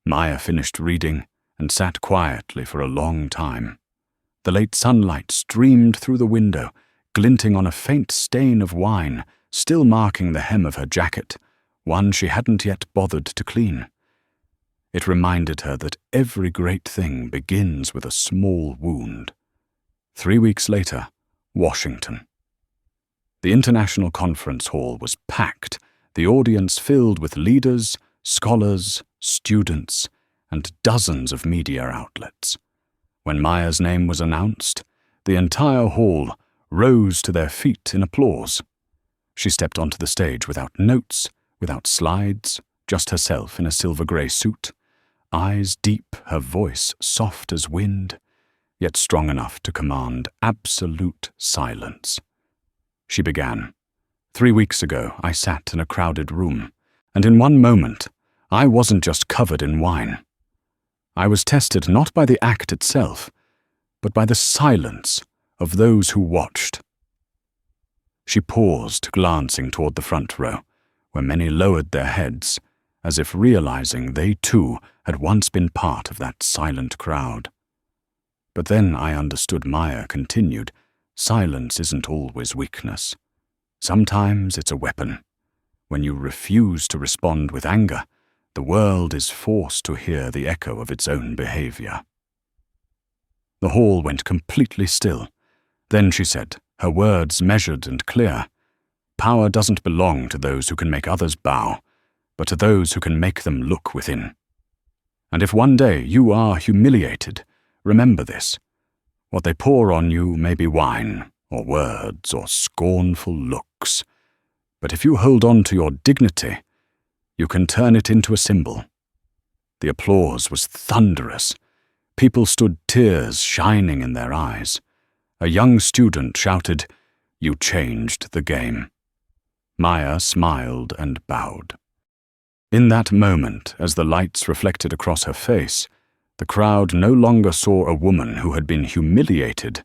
Maya finished reading and sat quietly for a long time. The late sunlight streamed through the window, glinting on a faint stain of wine, still marking the hem of her jacket, one she hadn't yet bothered to clean. It reminded her that every great thing begins with a small wound. 3 weeks later, Washington. The International Conference Hall was packed, the audience filled with leaders, scholars, students, and dozens of media outlets. When Maya's name was announced, the entire hall rose to their feet in applause. She stepped onto the stage without notes, without slides, just herself in a silver-grey suit, eyes deep, her voice soft as wind, yet strong enough to command absolute silence. She began. 3 weeks ago, I sat in a crowded room, and in one moment, I wasn't just covered in wine. I was tested not by the act itself, but by the silence of those who watched. She paused, glancing toward the front row, where many lowered their heads, as if realizing they too had once been part of that silent crowd. But then I understood. Maya continued, silence isn't always weakness. Sometimes it's a weapon. When you refuse to respond with anger, the world is forced to hear the echo of its own behavior. The hall went completely still. Then she said, her words measured and clear, Power doesn't belong to those who can make others bow, but to those who can make them look within. And if one day you are humiliated, remember this. What they pour on you may be wine, or words, or scornful looks. But if you hold on to your dignity, you can turn it into a symbol. The applause was thunderous. People stood, tears shining in their eyes. A young student shouted, "You changed the game." Maya smiled and bowed. In that moment, as the lights reflected across her face, the crowd no longer saw a woman who had been humiliated,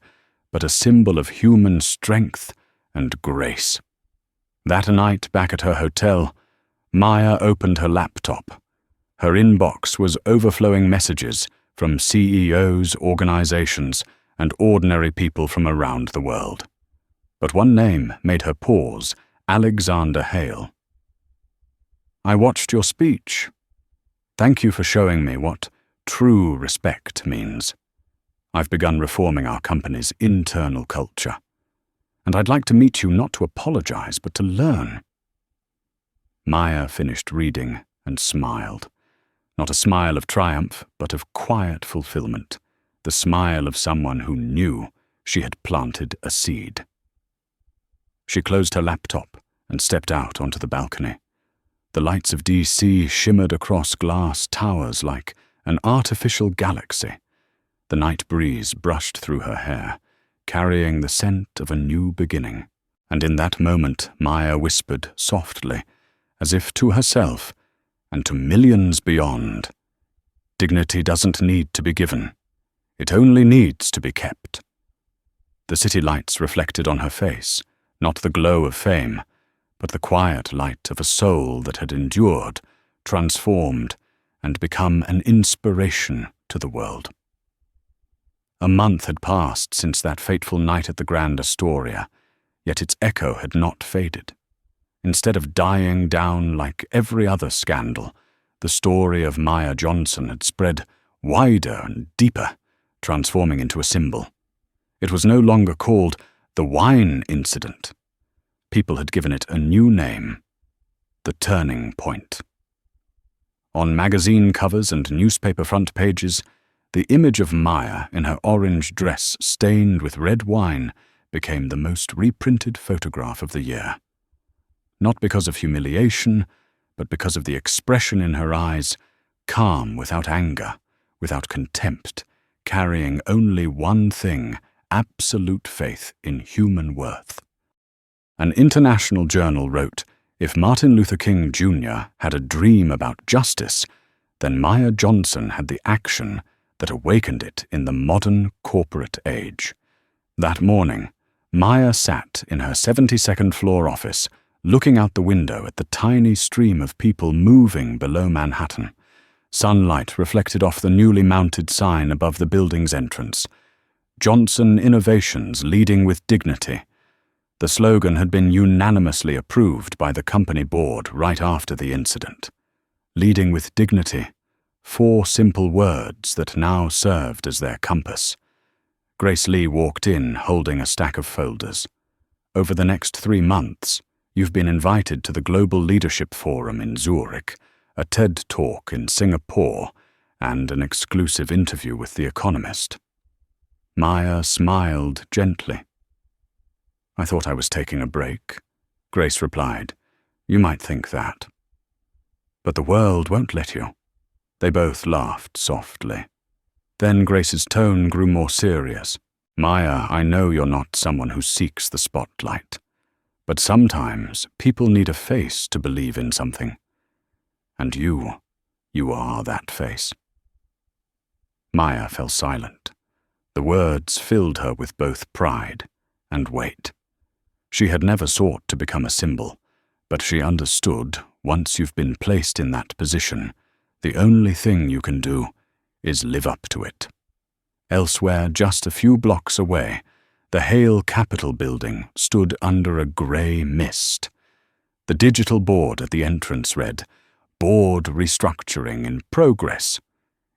but a symbol of human strength and grace. That night, back at her hotel, Maya opened her laptop. Her inbox was overflowing messages from CEOs, organizations, and ordinary people from around the world. But one name made her pause, Alexander Hale. I watched your speech. Thank you for showing me what true respect means. I've begun reforming our company's internal culture. And I'd like to meet you not to apologize, but to learn. Maya finished reading and smiled. Not a smile of triumph, but of quiet fulfillment. The smile of someone who knew she had planted a seed. She closed her laptop and stepped out onto the balcony. The lights of DC shimmered across glass towers like an artificial galaxy. The night breeze brushed through her hair, carrying the scent of a new beginning. And in that moment, Maya whispered softly, as if to herself and to millions beyond, dignity doesn't need to be given. It only needs to be kept. The city lights reflected on her face, not the glow of fame, but the quiet light of a soul that had endured, transformed, and become an inspiration to the world. A month had passed since that fateful night at the Grand Astoria, yet its echo had not faded. Instead of dying down like every other scandal, the story of Maya Johnson had spread wider and deeper, transforming into a symbol. It was no longer called the wine incident. People had given it a new name, the turning point. On magazine covers and newspaper front pages, the image of Maya in her orange dress stained with red wine became the most reprinted photograph of the year. Not because of humiliation, but because of the expression in her eyes, calm without anger, without contempt, carrying only one thing, absolute faith in human worth. An international journal wrote, if Martin Luther King Jr. had a dream about justice, then Maya Johnson had the action that awakened it in the modern corporate age. That morning, Maya sat in her 72nd floor office, looking out the window at the tiny stream of people moving below Manhattan. Sunlight reflected off the newly mounted sign above the building's entrance. Johnson Innovations leading with dignity. The slogan had been unanimously approved by the company board right after the incident. Leading with dignity, 4 simple words that now served as their compass. Grace Lee walked in holding a stack of folders. Over the next 3 months, you've been invited to the Global Leadership Forum in Zurich, a TED Talk in Singapore, and an exclusive interview with The Economist. Maya smiled gently. I thought I was taking a break, Grace replied. You might think that. But the world won't let you. They both laughed softly. Then Grace's tone grew more serious. Maya, I know you're not someone who seeks the spotlight. But sometimes people need a face to believe in something. And you are that face. Maya fell silent. The words filled her with both pride and weight. She had never sought to become a symbol, but she understood, once you've been placed in that position, the only thing you can do is live up to it. Elsewhere, just a few blocks away, the Hale Capitol building stood under a grey mist. The digital board at the entrance read, Board Restructuring in Progress.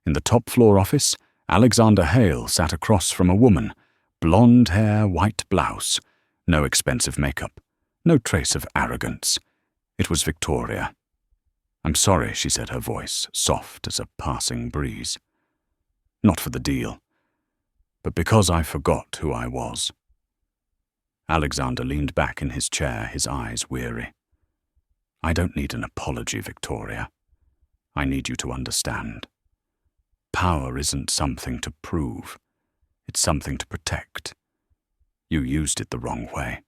In the top floor office, Alexander Hale sat across from a woman, blonde hair, white blouse, no expensive makeup, no trace of arrogance. It was Victoria. I'm sorry, she said, her voice soft as a passing breeze. Not for the deal, but because I forgot who I was. Alexander leaned back in his chair, his eyes weary. I don't need an apology, Victoria. I need you to understand. Power isn't something to prove. It's something to protect. You used it the wrong way.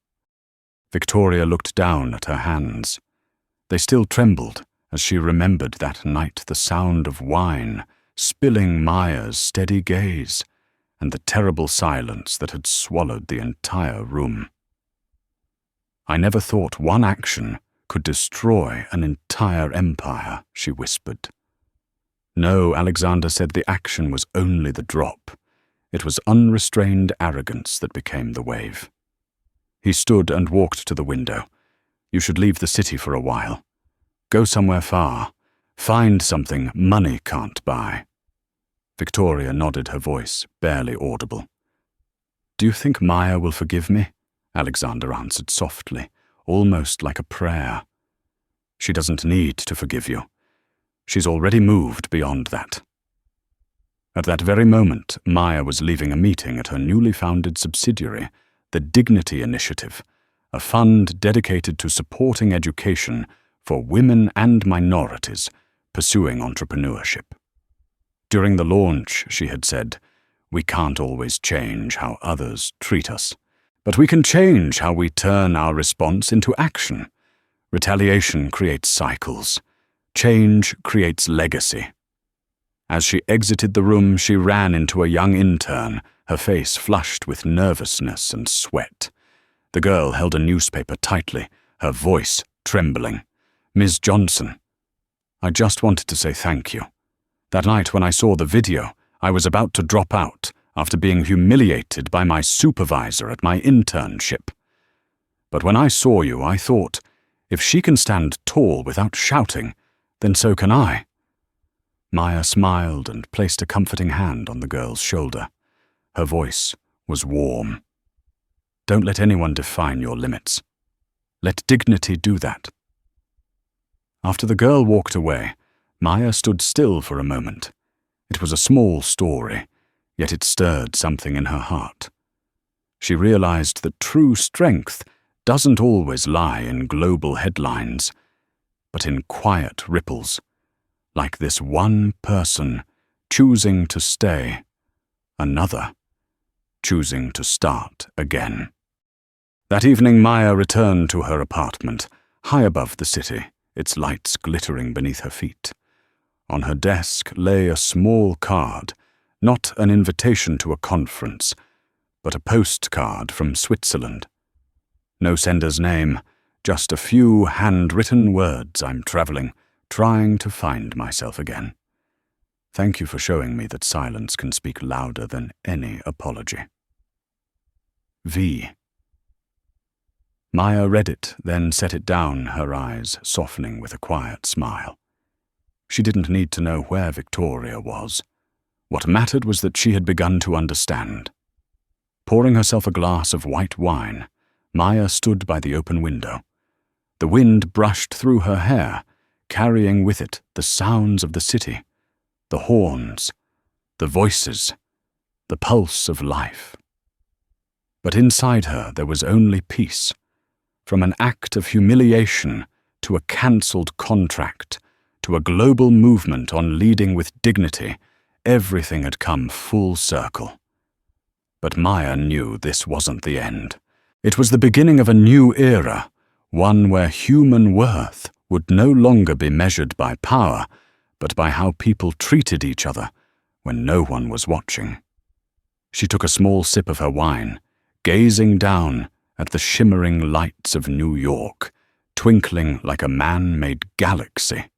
Victoria looked down at her hands. They still trembled as she remembered that night the sound of wine spilling Maya's steady gaze and the terrible silence that had swallowed the entire room. I never thought one action could destroy an entire empire, she whispered. No, Alexander said, the action was only the drop. It was unrestrained arrogance that became the wave. He stood and walked to the window. You should leave the city for a while. Go somewhere far. Find something money can't buy. Victoria nodded, her voice barely audible. Do you think Maya will forgive me? Alexander answered softly, almost like a prayer. She doesn't need to forgive you. She's already moved beyond that. At that very moment, Maya was leaving a meeting at her newly founded subsidiary, the Dignity Initiative, a fund dedicated to supporting education for women and minorities pursuing entrepreneurship. During the launch, she had said, we can't always change how others treat us, but we can change how we turn our response into action. Retaliation creates cycles. Change creates legacy. As she exited the room, she ran into a young intern, her face flushed with nervousness and sweat. The girl held a newspaper tightly, her voice trembling. "Ms. Johnson, I just wanted to say thank you. That night when I saw the video, I was about to drop out after being humiliated by my supervisor at my internship. But when I saw you, I thought, if she can stand tall without shouting, then so can I." Maya smiled and placed a comforting hand on the girl's shoulder. Her voice was warm. "Don't let anyone define your limits. Let dignity do that." After the girl walked away, Maya stood still for a moment. It was a small story, yet it stirred something in her heart. She realized that true strength doesn't always lie in global headlines, but in quiet ripples, like this one person choosing to stay, another choosing to start again. That evening, Maya returned to her apartment, high above the city, its lights glittering beneath her feet. On her desk lay a small card, not an invitation to a conference, but a postcard from Switzerland. No sender's name, just a few handwritten words. "I'm traveling, trying to find myself again. Thank you for showing me that silence can speak louder than any apology. V." Maya read it, then set it down, her eyes softening with a quiet smile. She didn't need to know where Victoria was. What mattered was that she had begun to understand. Pouring herself a glass of white wine, Maya stood by the open window. The wind brushed through her hair, carrying with it the sounds of the city, the horns, the voices, the pulse of life. But inside her there was only peace. From an act of humiliation to a cancelled contract, to a global movement on leading with dignity, everything had come full circle. But Maya knew this wasn't the end. It was the beginning of a new era, one where human worth would no longer be measured by power, but by how people treated each other when no one was watching. She took a small sip of her wine, gazing down at the shimmering lights of New York, twinkling like a man-made galaxy.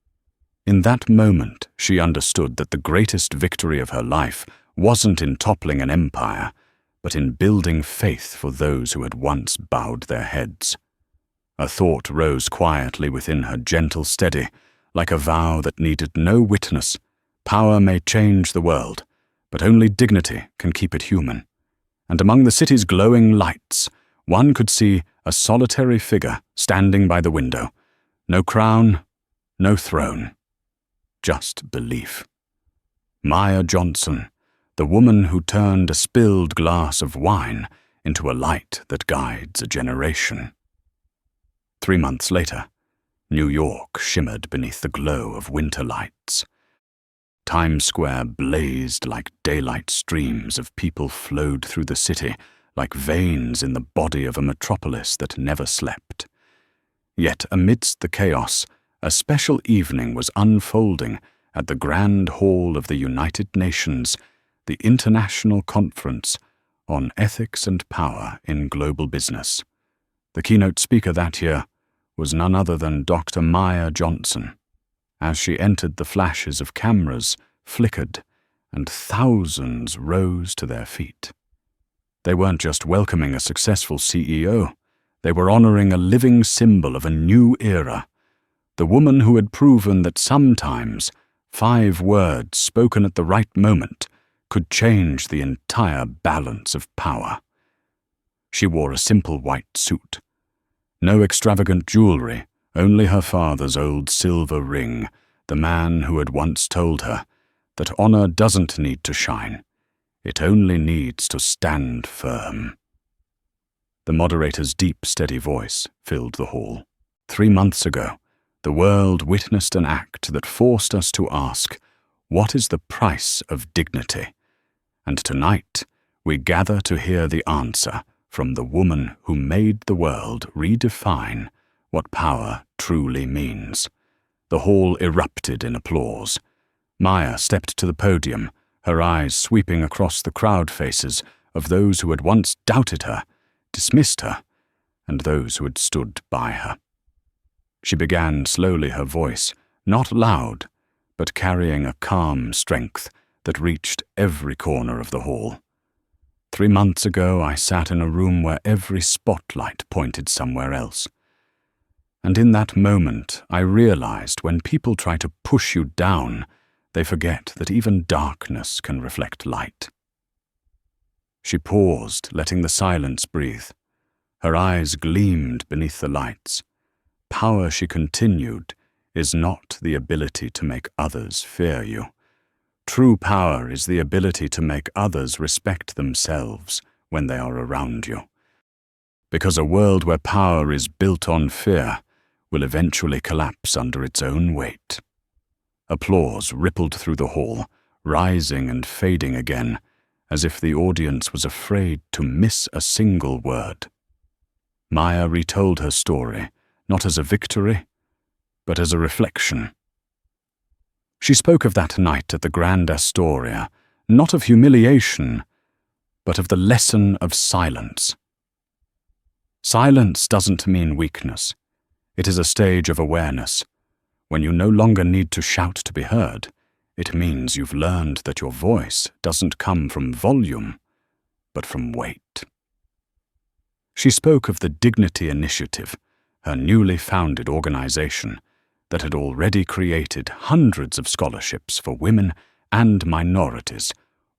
In that moment, she understood that the greatest victory of her life wasn't in toppling an empire, but in building faith for those who had once bowed their heads. A thought rose quietly within her, gentle, steady, like a vow that needed no witness. Power may change the world, but only dignity can keep it human. And among the city's glowing lights, one could see a solitary figure standing by the window. No crown, no throne, just belief. Maya Johnson, the woman who turned a spilled glass of wine into a light that guides a generation. 3 months later, New York shimmered beneath the glow of winter lights. Times Square blazed like daylight. Streams of people flowed through the city, like veins in the body of a metropolis that never slept. Yet amidst the chaos, a special evening was unfolding at the Grand Hall of the United Nations, the International Conference on Ethics and Power in Global Business. The keynote speaker that year was none other than Dr. Maya Johnson. As she entered, the flashes of cameras flickered, and thousands rose to their feet. They weren't just welcoming a successful CEO, they were honoring a living symbol of a new era, the woman who had proven that sometimes 5 words spoken at the right moment could change the entire balance of power. She wore a simple white suit. No extravagant jewelry, only her father's old silver ring, the man who had once told her that honor doesn't need to shine, it only needs to stand firm. The moderator's deep, steady voice filled the hall. 3 months ago, the world witnessed an act that forced us to ask, what is the price of dignity? And tonight, we gather to hear the answer from the woman who made the world redefine what power truly means. The hall erupted in applause. Maya stepped to the podium, her eyes sweeping across the crowd faces of those who had once doubted her, dismissed her, and those who had stood by her. She began slowly, her voice, not loud, but carrying a calm strength that reached every corner of the hall. 3 months ago, I sat in a room where every spotlight pointed somewhere else. And in that moment, I realized when people try to push you down, they forget that even darkness can reflect light. She paused, letting the silence breathe. Her eyes gleamed beneath the lights. Power, she continued, is not the ability to make others fear you. True power is the ability to make others respect themselves when they are around you. Because a world where power is built on fear will eventually collapse under its own weight. Applause rippled through the hall, rising and fading again, as if the audience was afraid to miss a single word. Maya retold her story, not as a victory, but as a reflection. She spoke of that night at the Grand Astoria, not of humiliation, but of the lesson of silence. Silence doesn't mean weakness. It is a stage of awareness. When you no longer need to shout to be heard, it means you've learned that your voice doesn't come from volume, but from weight. She spoke of the Dignity Initiative, her newly founded organization that had already created hundreds of scholarships for women and minorities,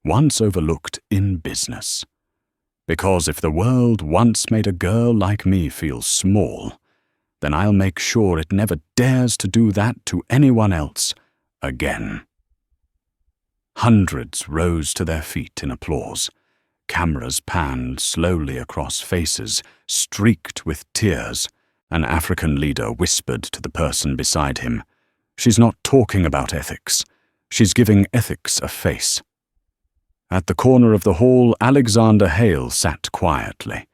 once overlooked in business. Because if the world once made a girl like me feel small, then I'll make sure it never dares to do that to anyone else again. Hundreds rose to their feet in applause. Cameras panned slowly across faces, streaked with tears. An African leader whispered to the person beside him, "She's not talking about ethics. She's giving ethics a face." At the corner of the hall, Alexander Hale sat quietly.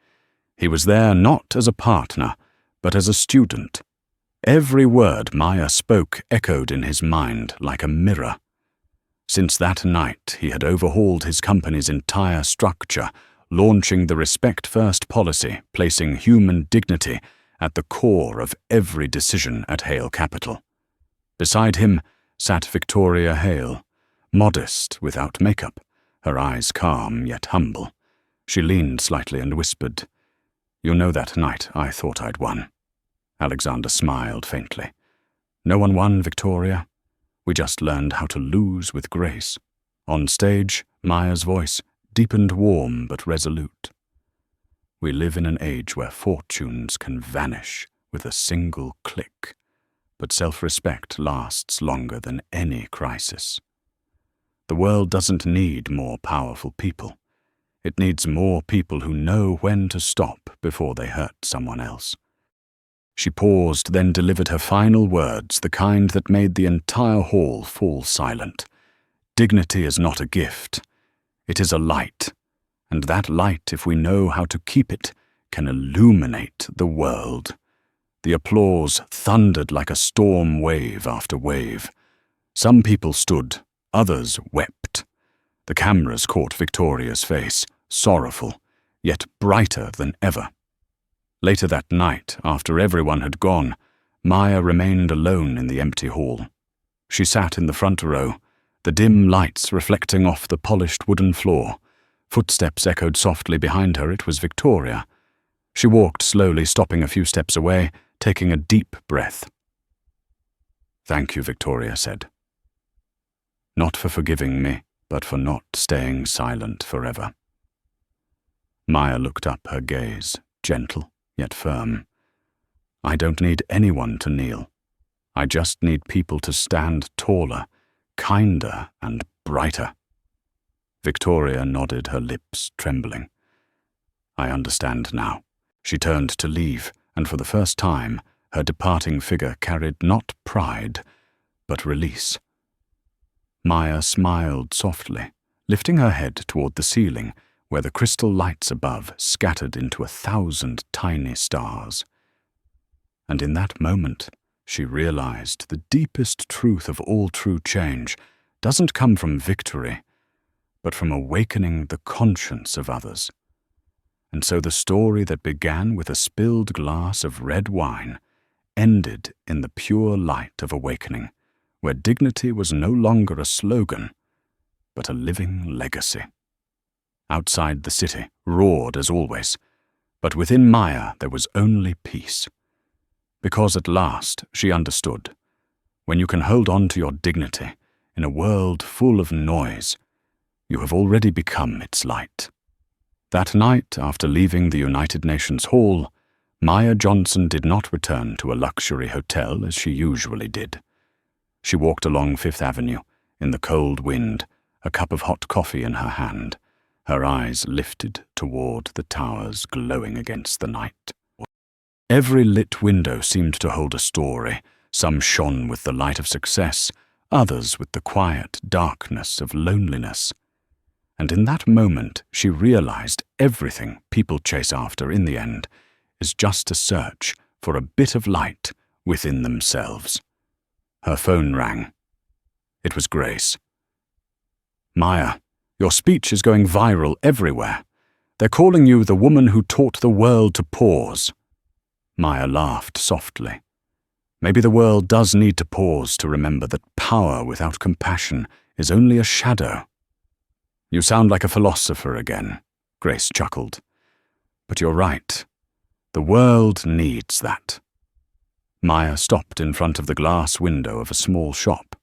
He was there not as a partner, but as a student. Every word Maya spoke echoed in his mind like a mirror. Since that night, he had overhauled his company's entire structure, launching the Respect First policy, placing human dignity at the core of every decision at Hale Capital. Beside him sat Victoria Hale, modest without makeup, her eyes calm yet humble. She leaned slightly and whispered, "You know that night I thought I'd won." Alexander smiled faintly. "No one won, Victoria. We just learned how to lose with grace." On stage, Maya's voice deepened, warm but resolute. "We live in an age where fortunes can vanish with a single click, but self-respect lasts longer than any crisis. The world doesn't need more powerful people. It needs more people who know when to stop before they hurt someone else." She paused, then delivered her final words, the kind that made the entire hall fall silent. Dignity is not a gift. It is a light. And that light, if we know how to keep it, can illuminate the world. The applause thundered like a storm wave after wave. Some people stood, others wept. The cameras caught Victoria's face, sorrowful, yet brighter than ever. Later that night, after everyone had gone, Maya remained alone in the empty hall. She sat in the front row, the dim lights reflecting off the polished wooden floor. Footsteps echoed softly behind her. It was Victoria. She walked slowly, stopping a few steps away, taking a deep breath. "Thank you," Victoria said. "Not for forgiving me, but for not staying silent forever." Maya looked up, her gaze gentle yet firm. "I don't need anyone to kneel. I just need people to stand taller, kinder, and brighter." Victoria nodded, her lips trembling. "I understand now." She turned to leave, and for the first time, her departing figure carried not pride, but release. Maya smiled softly, lifting her head toward the ceiling, where the crystal lights above scattered into 1,000 tiny stars. And in that moment, she realized the deepest truth of all true change, doesn't come from victory, but from awakening the conscience of others. And so the story that began with a spilled glass of red wine ended in the pure light of awakening, where dignity was no longer a slogan, but a living legacy. Outside the city roared as always, but within Maya there was only peace. Because at last she understood, when you can hold on to your dignity in a world full of noise, you have already become its light. That night, after leaving the United Nations Hall, Maya Johnson did not return to a luxury hotel as she usually did. She walked along Fifth Avenue in the cold wind, a cup of hot coffee in her hand, her eyes lifted toward the towers glowing against the night. Every lit window seemed to hold a story. Some shone with the light of success, others with the quiet darkness of loneliness. And in that moment she realized everything people chase after in the end is just a search for a bit of light within themselves. Her phone rang. It was Grace. "Maya, your speech is going viral everywhere. They're calling you the woman who taught the world to pause." Maya laughed softly. Maybe the world does need to pause to remember that power without compassion is only a shadow. "You sound like a philosopher again," Grace chuckled. "But you're right. The world needs that." Maya stopped in front of the glass window of a small shop.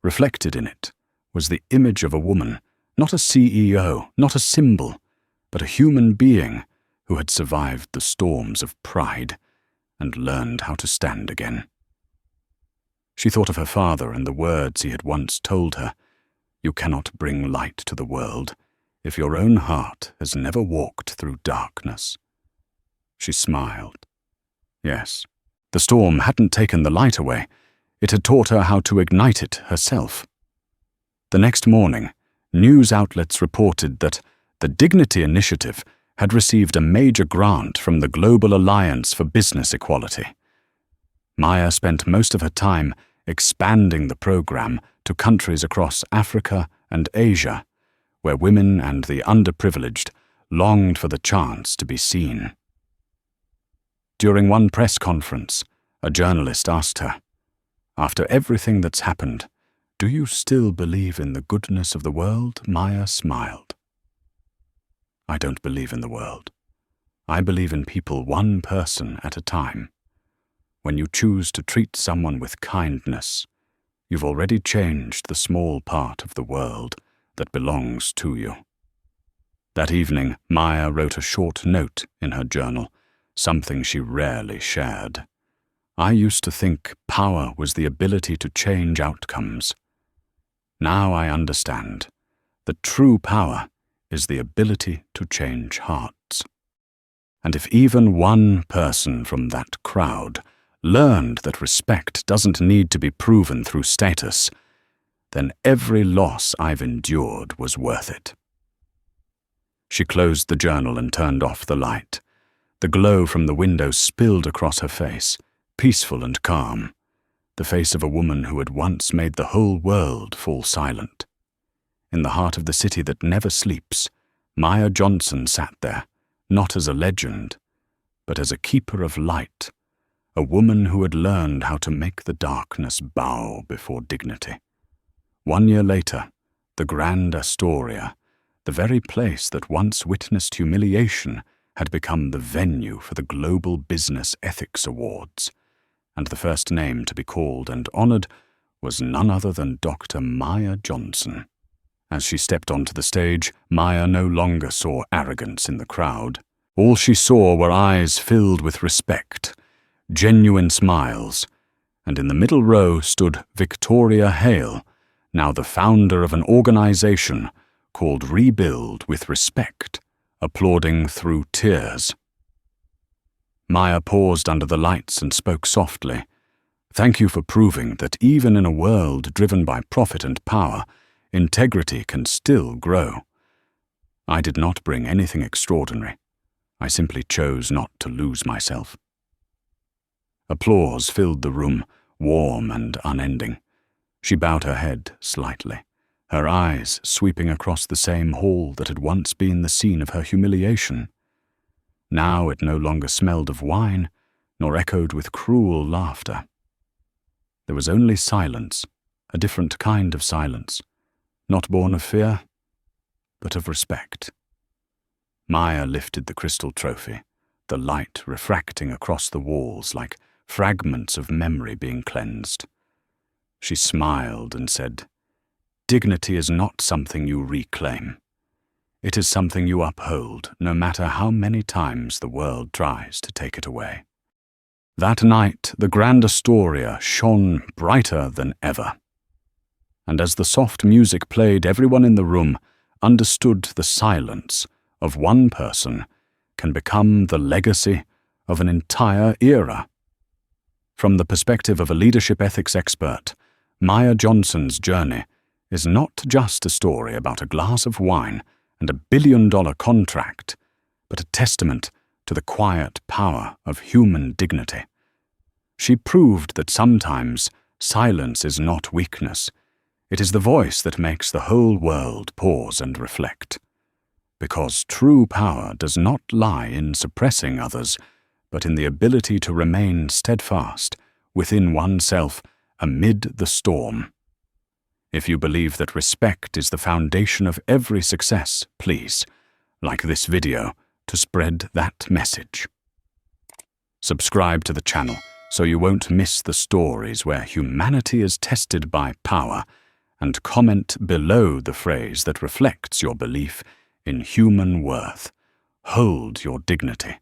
Reflected in it was the image of a woman, not a CEO, not a symbol, but a human being who had survived the storms of pride and learned how to stand again. She thought of her father and the words he had once told her. You cannot bring light to the world if your own heart has never walked through darkness. She smiled. Yes, the storm hadn't taken the light away. It had taught her how to ignite it herself. The next morning, news outlets reported that the Dignity Initiative had received a major grant from the Global Alliance for Business Equality. Maya spent most of her time expanding the program to countries across Africa and Asia, where women and the underprivileged longed for the chance to be seen. During one press conference, a journalist asked her, "After everything that's happened, do you still believe in the goodness of the world?" Maya smiled. "I don't believe in the world. I believe in people one person at a time. When you choose to treat someone with kindness, you've already changed the small part of the world that belongs to you." That evening, Maya wrote a short note in her journal, something she rarely shared. "I used to think power was the ability to change outcomes. Now I understand that true power is the ability to change hearts. And if even one person from that crowd learned that respect doesn't need to be proven through status, then every loss I've endured was worth it." She closed the journal and turned off the light. The glow from the window spilled across her face, peaceful and calm, the face of a woman who had once made the whole world fall silent. In the heart of the city that never sleeps, Maya Johnson sat there, not as a legend, but as a keeper of light, a woman who had learned how to make the darkness bow before dignity. 1 year later, the Grand Astoria, the very place that once witnessed humiliation, had become the venue for the Global Business Ethics Awards, and the first name to be called and honored was none other than Dr. Maya Johnson. As she stepped onto the stage, Maya no longer saw arrogance in the crowd. All she saw were eyes filled with respect, genuine smiles, and in the middle row stood Victoria Hale, now the founder of an organization called Rebuild with Respect, applauding through tears. Maya paused under the lights and spoke softly. "Thank you for proving that even in a world driven by profit and power, integrity can still grow. I did not bring anything extraordinary. I simply chose not to lose myself." Applause filled the room, warm and unending. She bowed her head slightly. her eyes sweeping across the same hall that had once been the scene of her humiliation. Now it no longer smelled of wine, nor echoed with cruel laughter. There was only silence, a different kind of silence, not born of fear, but of respect. Maya lifted the crystal trophy, the light refracting across the walls like fragments of memory being cleansed. She smiled and said, "Dignity is not something you reclaim. It is something you uphold, no matter how many times the world tries to take it away." That night, the Grand Astoria shone brighter than ever. And as the soft music played, everyone in the room understood the silence of one person can become the legacy of an entire era. From the perspective of a leadership ethics expert, Maya Johnson's journey is not just a story about a glass of wine and $1 billion contract, but a testament to the quiet power of human dignity. She proved that sometimes silence is not weakness. It is the voice that makes the whole world pause and reflect. Because true power does not lie in suppressing others, but in the ability to remain steadfast within oneself amid the storm. If you believe that respect is the foundation of every success, please like this video to spread that message. Subscribe to the channel so you won't miss the stories where humanity is tested by power, and comment below the phrase that reflects your belief in human worth. Hold your dignity.